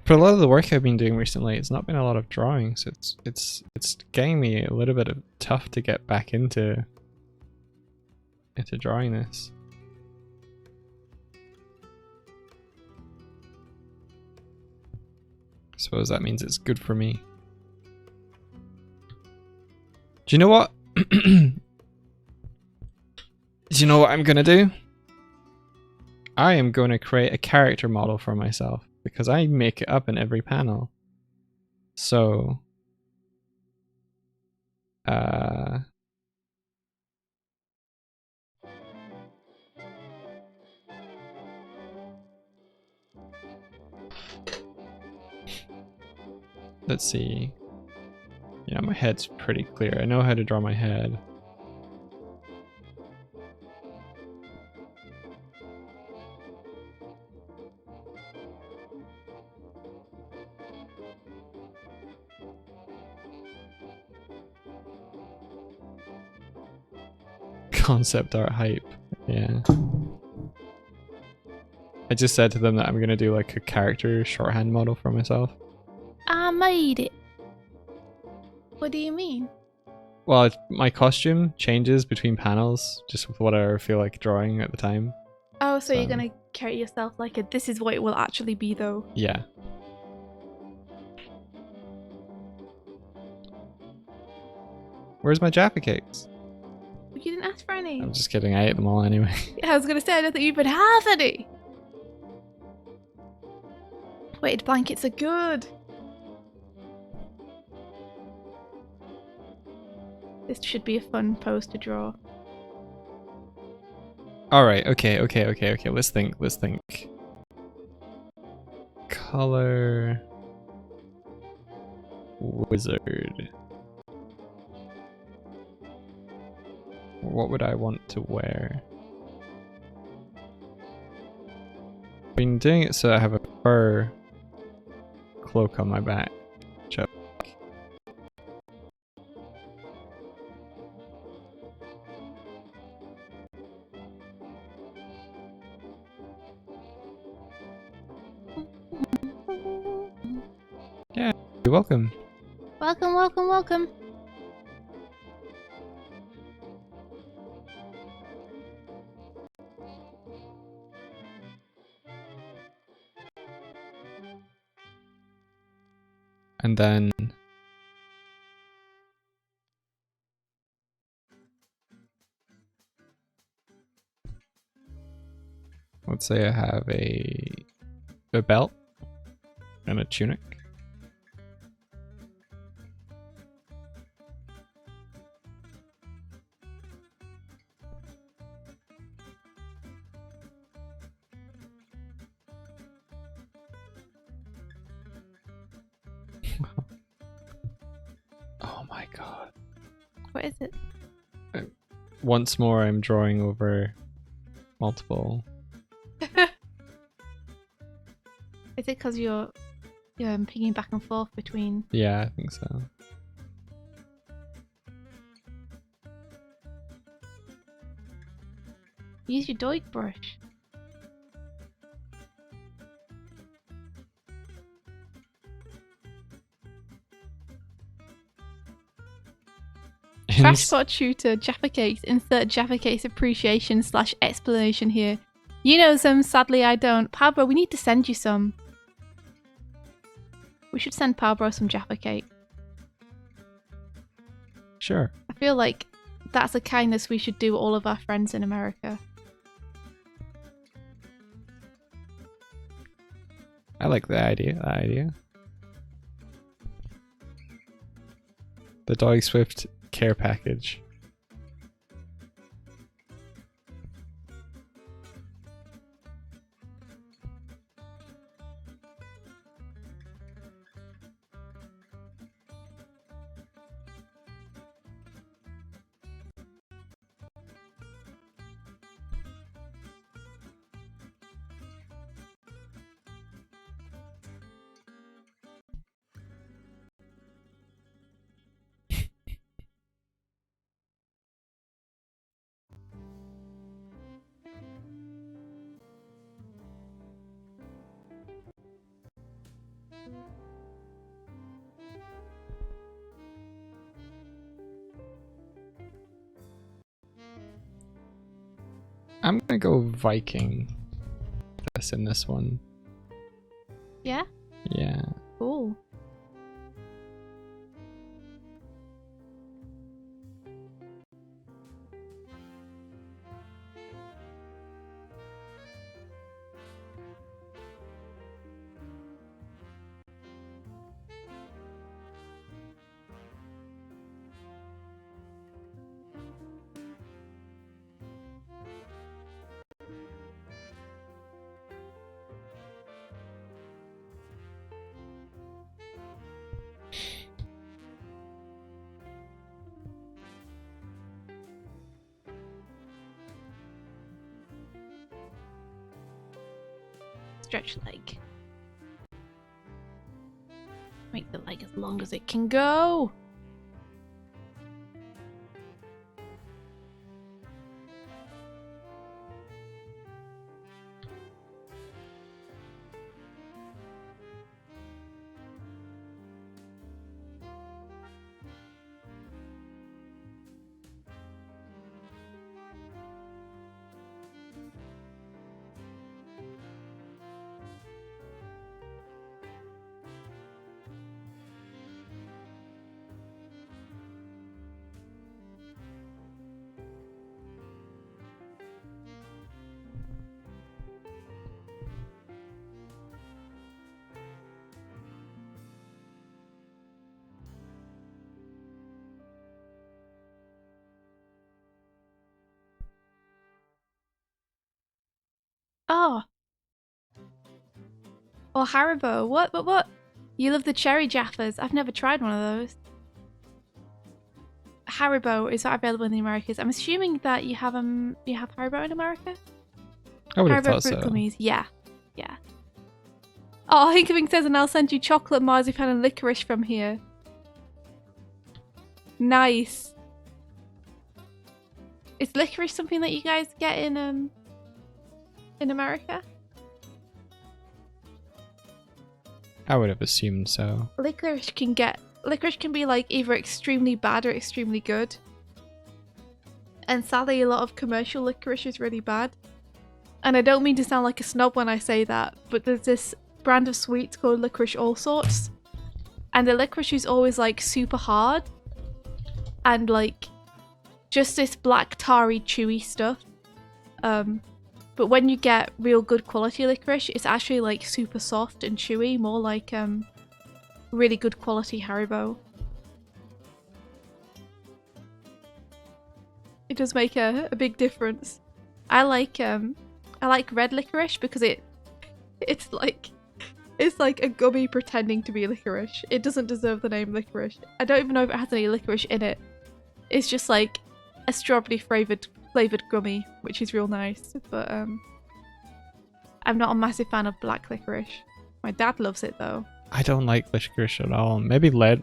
For a lot of the work I've been doing recently, it's not been a lot of drawing, so it's getting me a little bit of tough to get back into drawing this. I suppose that means it's good for me. Do you know what? Do you know what I'm gonna do? I am going to create a character model for myself because I make it up in every panel. So, let's see. Yeah, my head's pretty clear. I know how to draw my head. Concept art hype. Yeah. I just said to them that I'm gonna do like a character shorthand model for myself. I made it. What do you mean? Well, my costume changes between panels just with what I feel like drawing at the time. Oh, so you're gonna carry yourself like a this is what it will actually be though. Yeah. Where's my Jaffa cakes? You didn't ask for any. I'm just kidding, I ate them all anyway. I was gonna say, I don't think you even have any. Weighted blankets are good. This should be a fun pose to draw. Alright, okay. Let's think. Color. What would I want to wear? Been doing it so I have a fur cloak on my back. Chuck. Yeah, you're welcome. Welcome, welcome, welcome. And then let's say I have a belt and a tunic. Oh my god. What is it? Once more I'm drawing over multiple. Is it because you're pinging back and forth between? Yeah, I think so. Use your Doig brush. Trashbot shooter Jaffa Cakes. Insert Jaffa Cakes appreciation / explanation here. You know some, sadly I don't. Pablo, we need to send you some. We should send Pablo some Jaffa Cake. Sure. I feel like that's a kindness we should do all of our friends in America. I like the idea. The Doig Swift care package. I'm gonna go Viking. This in this one. Yeah? Yeah. Cool. Stretch leg. Make the leg as long as it can go. Oh. Or Haribo. What? You love the cherry Jaffas. I've never tried one of those. Haribo is that available in the Americas? I'm assuming that you have Haribo in America. I would have Haribo thought fruit so. gummies, yeah. Oh, Hinkaving says, and I'll send you chocolate, marzipan, and licorice from here. Nice. Is licorice something that you guys get in America? I would have assumed so. Licorice can be like either extremely bad or extremely good. And sadly, a lot of commercial licorice is really bad. And I don't mean to sound like a snob when I say that, but there's this brand of sweets called licorice all sorts. And the licorice is always like super hard. And like just this black tarry chewy stuff. But when you get real good quality licorice, it's actually like super soft and chewy, more like really good quality Haribo. It does make a big difference. I like red licorice because it's like a gummy pretending to be licorice. It doesn't deserve the name licorice. I don't even know if it has any licorice in it. It's just like a strawberry flavored gummy, which is real nice. But I'm not a massive fan of black licorice. My dad loves it though. I don't like licorice at all. Maybe red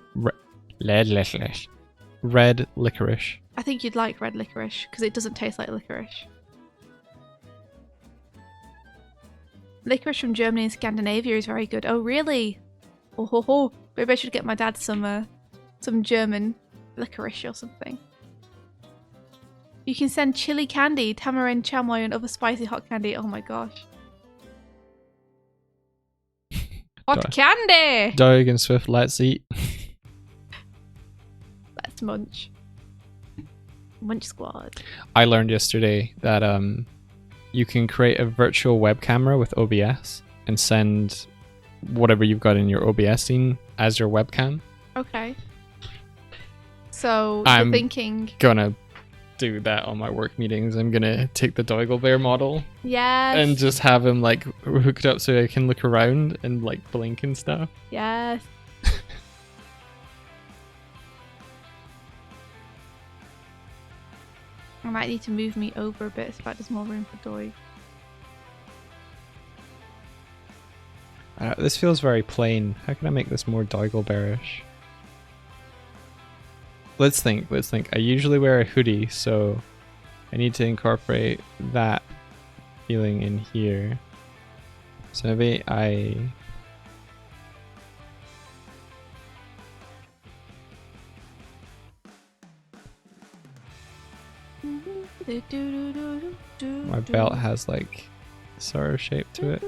licorice. Red licorice. I think you'd like red licorice because it doesn't taste like licorice. Licorice from Germany and Scandinavia is very good. Oh really? Oh ho ho. Maybe I should get my dad some German licorice or something. You can send chili candy, tamarind, chamoy, and other spicy hot candy. Oh my gosh. Hot candy! Doig and Swift, let's eat. Let's munch. Munch squad. I learned yesterday that you can create a virtual web camera with OBS and send whatever you've got in your OBS scene as your webcam. Okay. So I'm you're thinking... gonna do that on my work meetings. I'm gonna take the Doigle Bear model Yes. and just have him like hooked up so I can look around and like blink and stuff. Yes. I might need to move me over a bit so that there's more room for Doig. This feels very plain. How can I make this more Doigle Bearish? Let's think. I usually wear a hoodie, so I need to incorporate that feeling in here. So maybe I... My belt has like sort of shape to it.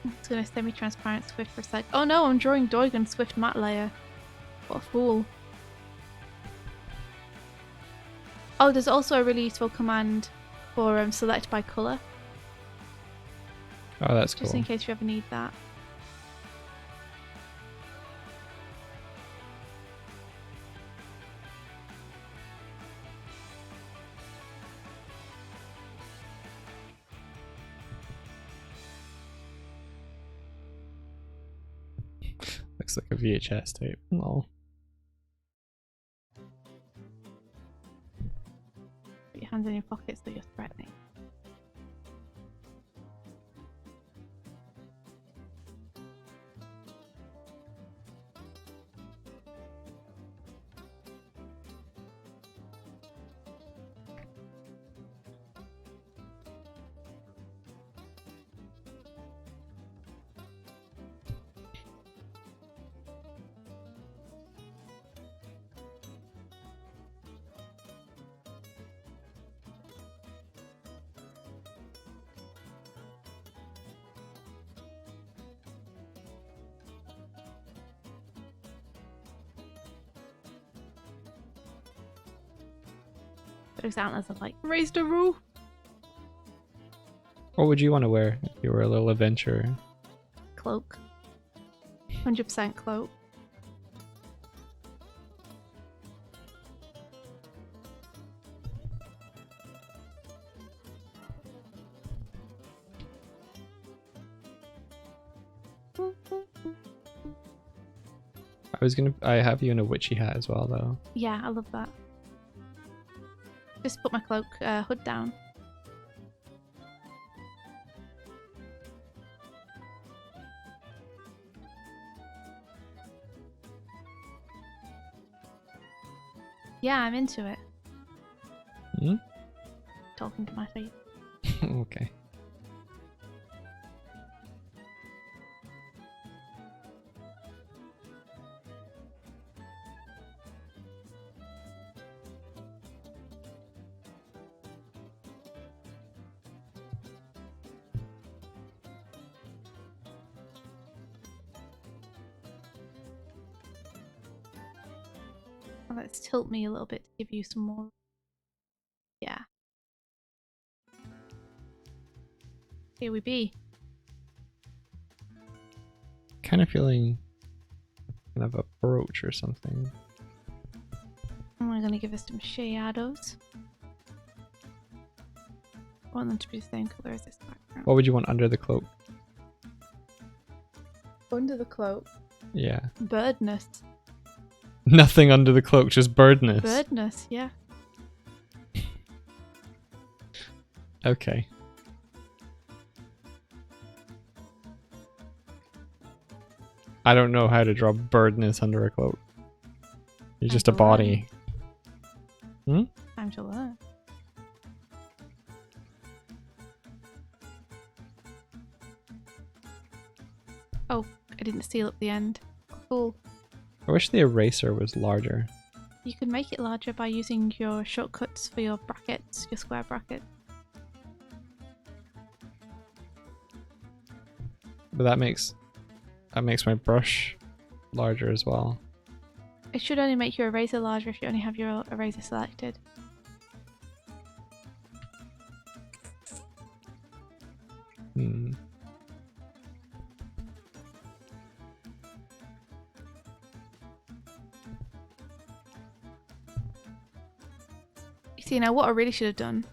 It's gonna semi-transparent Swift for a sec. Oh no, I'm drawing Doig on Swift matte layer. What a fool. Oh, there's also a really useful command for select by colour. Oh, that's Just cool. in case you ever need that. Looks like a VHS tape. Lol. Put your hands in your pockets so you're threatening. Those antlers have like raised a roof. What would you want to wear if you were a little adventurer? Cloak. 100% cloak. I have you in a witchy hat as well, though. Yeah, I love that. Just put my cloak hood down. Yeah, I'm into it. Hmm? Talking to my face. Okay. Oh, let's tilt me a little bit to give you some more. Yeah. Here we be. Kind of feeling kind of a brooch or something. And we're gonna give us some shadows. I want them to be the same color as this background. What would you want under the cloak? Under the cloak. Yeah. Birdness. Nothing under the cloak, just birdness. Birdness, yeah. Okay. I don't know how to draw birdness under a cloak. You're just a Time to learn. body. Hmm? Time to learn. Oh, I didn't seal up the end. Cool. I wish the eraser was larger. You can make it larger by using your shortcuts for your brackets, your square brackets. But that makes my brush larger as well. It should only make your eraser larger if you only have your eraser selected. Hmm. You see, now what I really should have done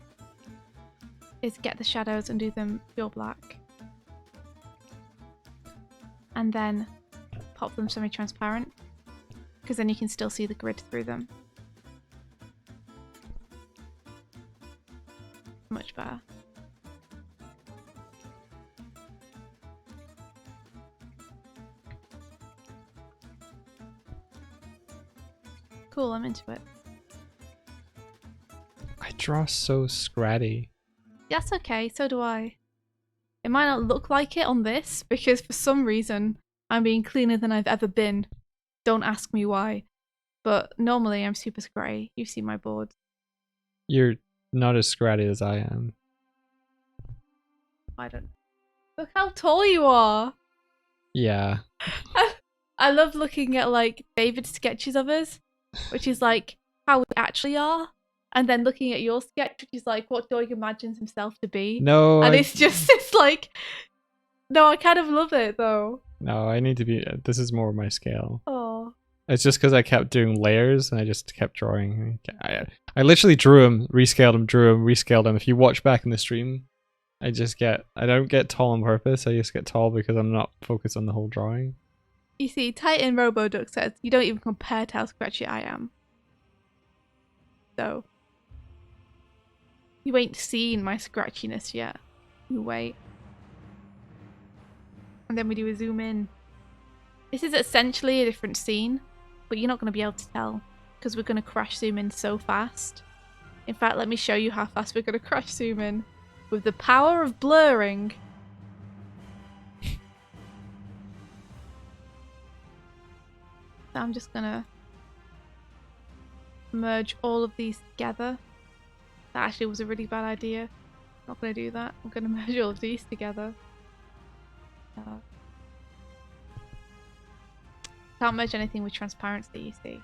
is get the shadows and do them pure black. And then pop them semi-transparent, because then you can still see the grid through them. Much better. Cool, I'm into it. I draw so scratty. That's okay, so do I. It might not look like it on this, because for some reason I'm being cleaner than I've ever been. Don't ask me why. But normally I'm super scratty. You've seen my boards. You're not as scratty as I am. I don't. Look how tall you are! Yeah. I love looking at like David's sketches of us, which is like how we actually are. And then looking at your sketch, which is like what Doig imagines himself to be. No. And it's like, no, I kind of love it though. No, I need to be. This is more my scale. Oh. It's just because I kept doing layers and I just kept drawing. I literally drew him, rescaled him, drew him, rescaled him. If you watch back in the stream, I don't get tall on purpose. I just get tall because I'm not focused on the whole drawing. You see, Titan Roboduck says, you don't even compare to how scratchy I am. So, you ain't seen my scratchiness yet. You wait. And then we do a zoom in. This is essentially a different scene, but you're not going to be able to tell because we're going to crash zoom in so fast. In fact, let me show you how fast we're going to crash zoom in with the power of blurring. So I'm just going to merge all of these together. That actually was a really bad idea. I'm not going to do that. I'm going to merge all of these together. Can't merge anything with transparency, you see.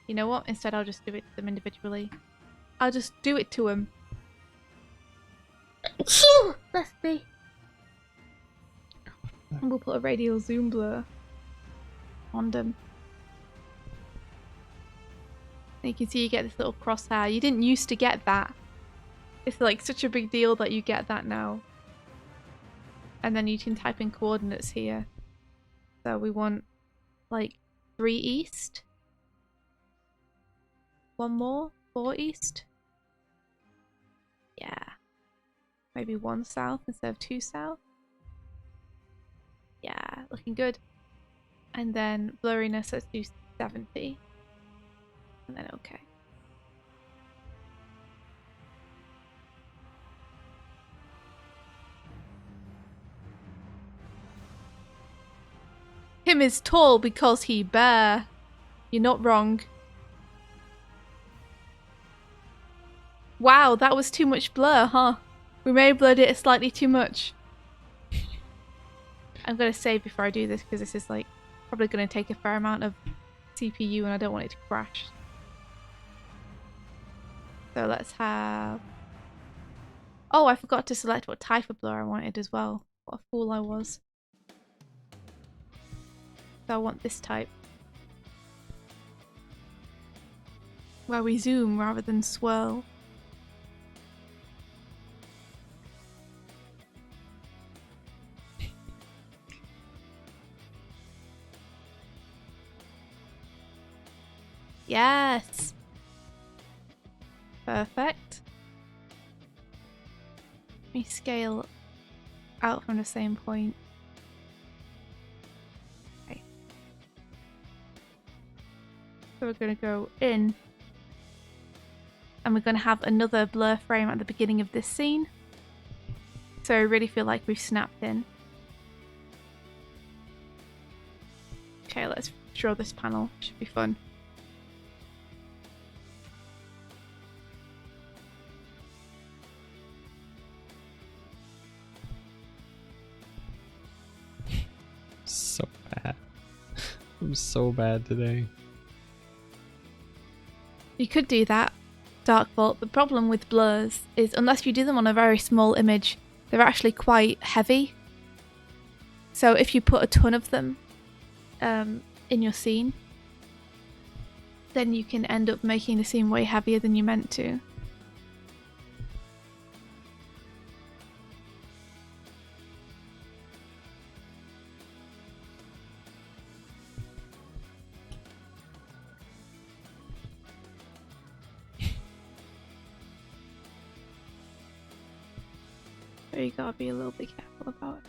You know what? Instead, I'll just do it to them individually. I'll just do it to them. Bless me. And we'll put a radial zoom blur on them. And you can see you get this little crosshair. You didn't used to get that. It's like such a big deal that you get that now. And then you can type in coordinates here. So we want like 3 east. 1 more? 4 east? Yeah. Maybe 1 south instead of 2 south. Yeah, looking good. And then blurriness, let's do 70. And then okay. Him is tall because he bear. You're not wrong. Wow, that was too much blur, huh? We may have blurred it slightly too much. I'm gonna save before I do this because this is like probably gonna take a fair amount of CPU and I don't want it to crash. So let's have... Oh, I forgot to select what type of blur I wanted as well. What a fool I was. So I want this type. Where we zoom rather than swirl. Yes! Perfect. Let me scale out from the same point. Okay. So we're going to go in. And we're going to have another blur frame at the beginning of this scene. So I really feel like we've snapped in. Okay, let's draw this panel. Should be fun. So bad. I'm so bad today. You could do that, Dark Vault. The problem with blurs is unless you do them on a very small image, they're actually quite heavy. So if you put a ton of them in your scene, then you can end up making the scene way heavier than you meant to. So you gotta be a little bit careful about it.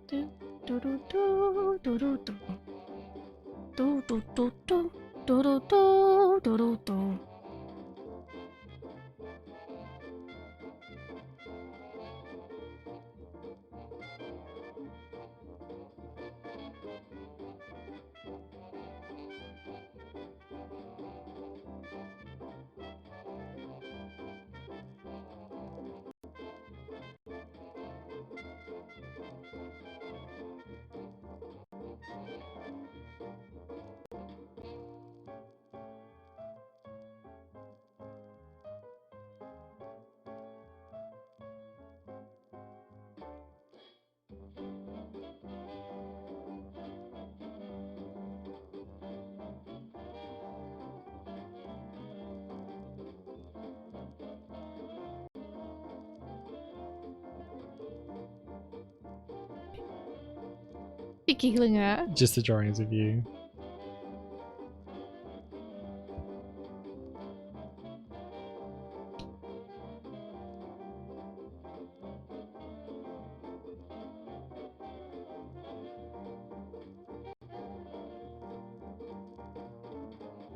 Do do do do do do do do do do do do do do do do. You're giggling at. Just the drawings of you.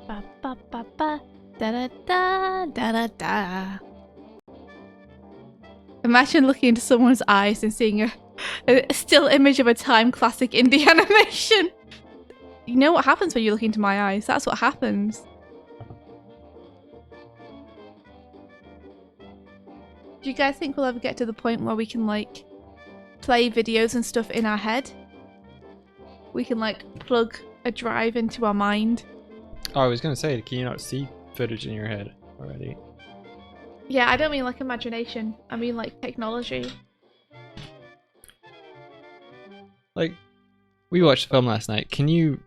Ba ba ba ba da da da da da da. Imagine looking into someone's eyes and seeing a still image of a time classic indie animation. You know what happens when you look into my eyes? That's what happens. Do you guys think we'll ever get to the point where we can like play videos and stuff in our head? We can like plug a drive into our mind. Oh, I was gonna say, can you not see footage in your head already? Yeah, I don't mean like imagination. I mean like technology. Like, we watched the film last night. Can you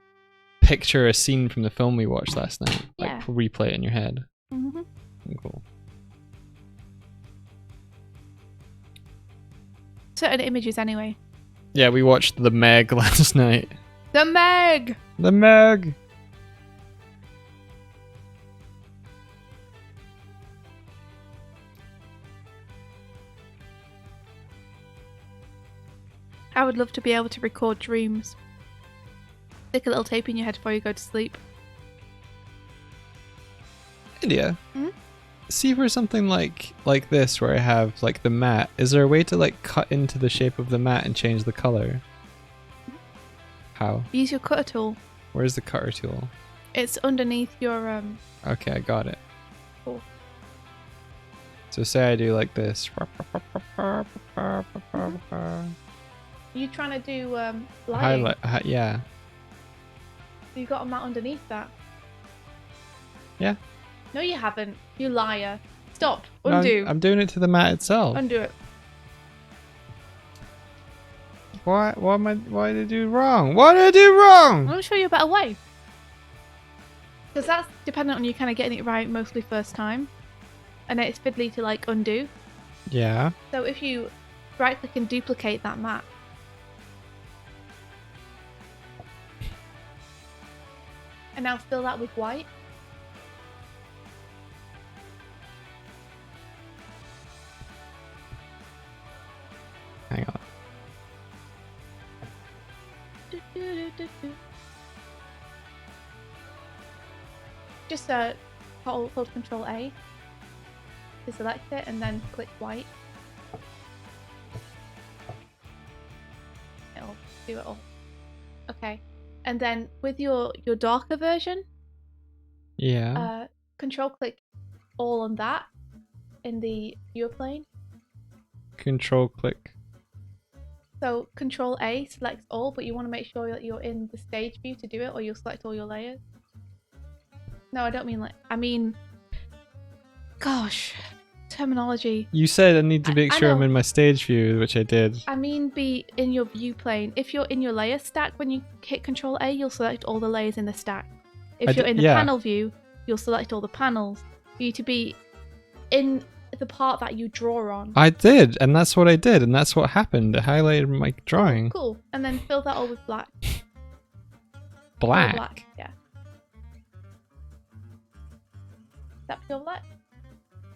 picture a scene from the film we watched last night? Like, Yeah. replay it in your head. Mm-hmm. Cool. Certain images anyway. Yeah, we watched The Meg last night. The Meg! The Meg! I would love to be able to record dreams. Stick a little tape in your head before you go to sleep. Idea. Hmm? See for something like this where I have like the mat, is there a way to like cut into the shape of the mat and change the color? How? Use your cutter tool. Where's the cutter tool? It's underneath your Okay, I got it. Cool. So say I do like this. You trying to do lighting? Highlight, yeah. You got a mat underneath that? Yeah. No, you haven't. You liar. Stop. No, Undo. I'm doing it to the mat itself. Undo it. What did I do wrong? What did I do wrong? I'm gonna show you a better way. Because that's dependent on you kind of getting it right mostly first time. And it's fiddly to like undo. Yeah. So if you right click and duplicate that mat. And now fill that with white. Hang on. Just hold Control A to select it and then click white. It'll do it all. Okay. And then with your darker version, Yeah. Control click all on that in the viewer plane. Control click. So Control A selects all, but you want to make sure that you're in the stage view to do it, or you'll select all your layers. No, I don't mean like. I mean, gosh, terminology. You said I need to make I sure I'm know. in my stage view, which I did. I mean, be in your view plane. If you're in your layer stack, when you hit Control A, you'll select all the layers in the stack. If you're in the panel view, you'll select all the panels. For you to be in the part that you draw on. I did, and that's what I did, and that's what happened. It highlighted my drawing. Cool. And then fill that all with black. Black. Pure black, yeah. Is that pure black?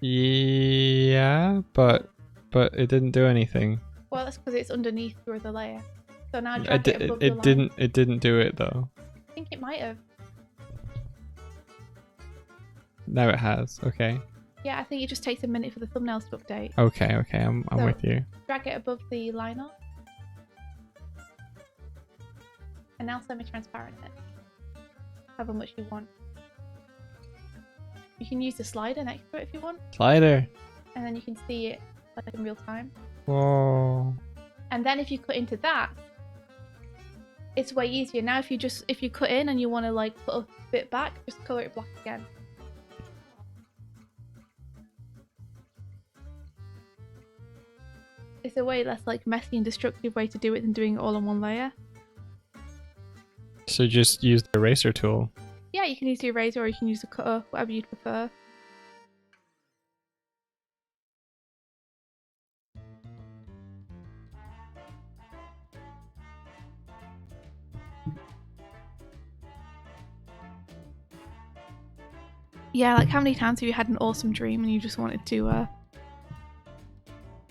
Yeah, but it didn't do anything. Well, that's because it's underneath your other layer. So now It, drag it above your line. it didn't do it though. I think it might have. Now it has. Okay. Yeah, I think it just takes a minute for the thumbnails to update. Okay. I'm So- with you. Drag it above the line art. And now semi-transparent it. However much you want. You can use the slider next to it if you want. Slider. And then you can see it like in real time. Whoa. And then if you cut into that, it's way easier. Now if you cut in and you want to like put a bit back, just color it black again. It's a way less like messy and destructive way to do it than doing it all on one layer. So just use the eraser tool. Yeah, you can use the eraser or you can use the cutter, whatever you'd prefer. Yeah, like how many times have you had an awesome dream and you just wanted to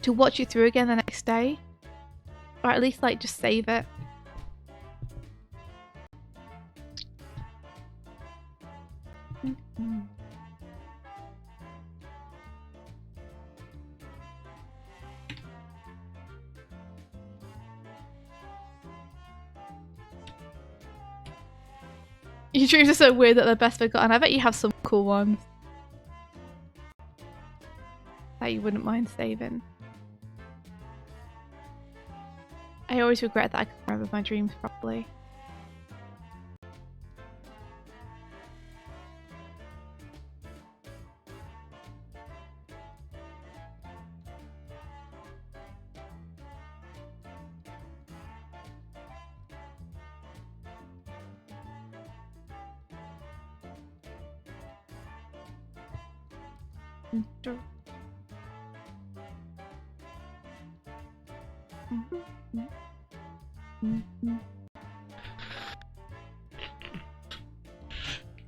watch it through again the next day? Or at least like just save it. Your dreams are so weird that they're best forgotten. I bet you have some cool ones that you wouldn't mind saving. I always regret that I can't remember my dreams properly.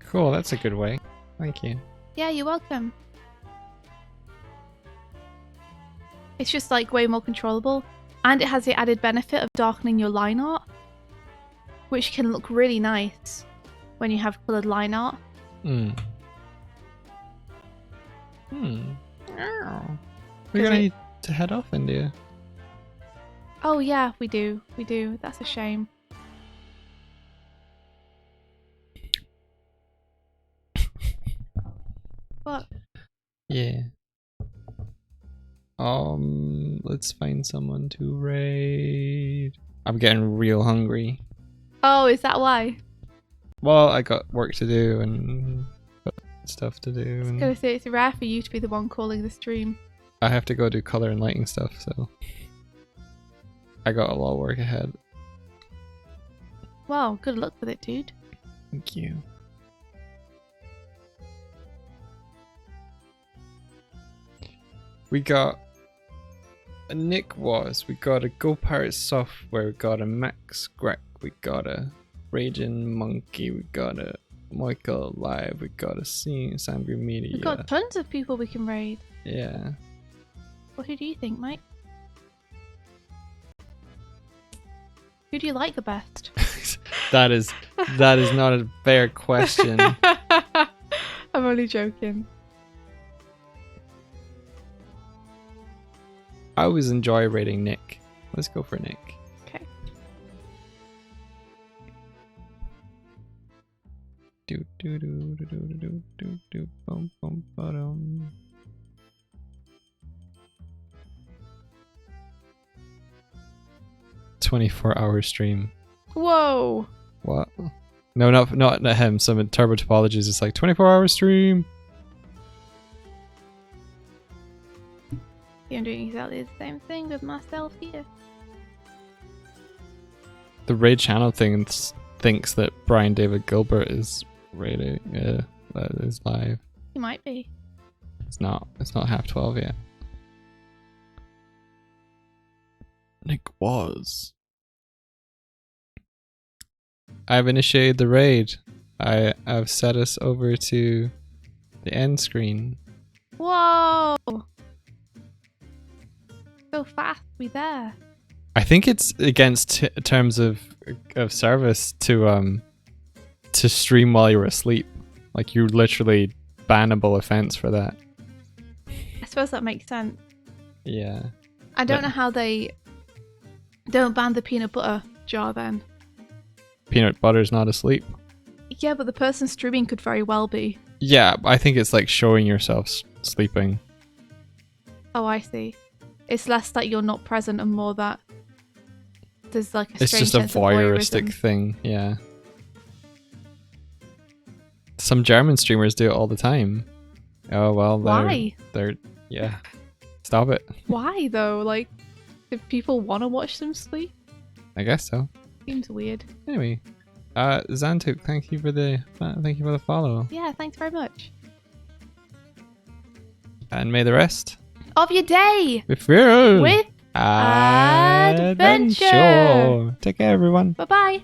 Cool, that's a good way. Thank you. Yeah, you're welcome. It's just like way more controllable, and it has the added benefit of darkening your line art, which can look really nice when you have coloured line art. We're gonna need to head off, India. Oh yeah, we do. We do. That's a shame. What? Yeah. Let's find someone to raid. I'm getting real hungry. Oh, is that why? Well, I got work to do and got stuff to do. I was And gonna say it's rare for you to be the one calling the stream. I have to go do color and lighting stuff, so I got a lot of work ahead. Well, good luck with it, dude. Thank you. We got a Nick Was, we got a Go Pirate Software, we got a Max Greg, we got a Raging Monkey, we got a Michael Live, we got a Sangry Media. We've got tons of people we can raid. Yeah. Well, who do you think, Mike? Who do you like the best? that is not a fair question. I'm only joking. I always enjoy rating Nick. Let's go for Nick. Okay. Do do do do do do do do bum bum ba-dum. "24-hour stream." Whoa! What? No, not him. Some in Turbo Topologies is like 24-hour stream. I'm doing exactly the same thing with myself here. The raid channel thinks that Brian David Gilbert is raiding. That is live. He might be. It's not 12:30 yet. Nick Was. I've initiated the raid. I've set us over to the end screen. Whoa! So fast, we there. I think it's against terms of service to stream while you're asleep. Like, you're literally bannable offense for that. I suppose that makes sense. Yeah. I don't know how they don't ban the peanut butter jar then. Peanut butter's not asleep. Yeah, but the person streaming could very well be. Yeah, I think it's like showing yourself sleeping. Oh, I see. It's less that you're not present and more that there's like a It's strange just a sense of voyeuristic voyeurism. thing, yeah. Some German streamers do it all the time. Oh well, Why? They're yeah. Stop it. Why though? Like, do people want to watch them sleep? I guess so. Seems weird. Anyway, Zantuk, thank you for the follow, Yeah, thanks very much. and may the rest Of your day be filled with adventure. adventure. Take care, everyone. Bye bye.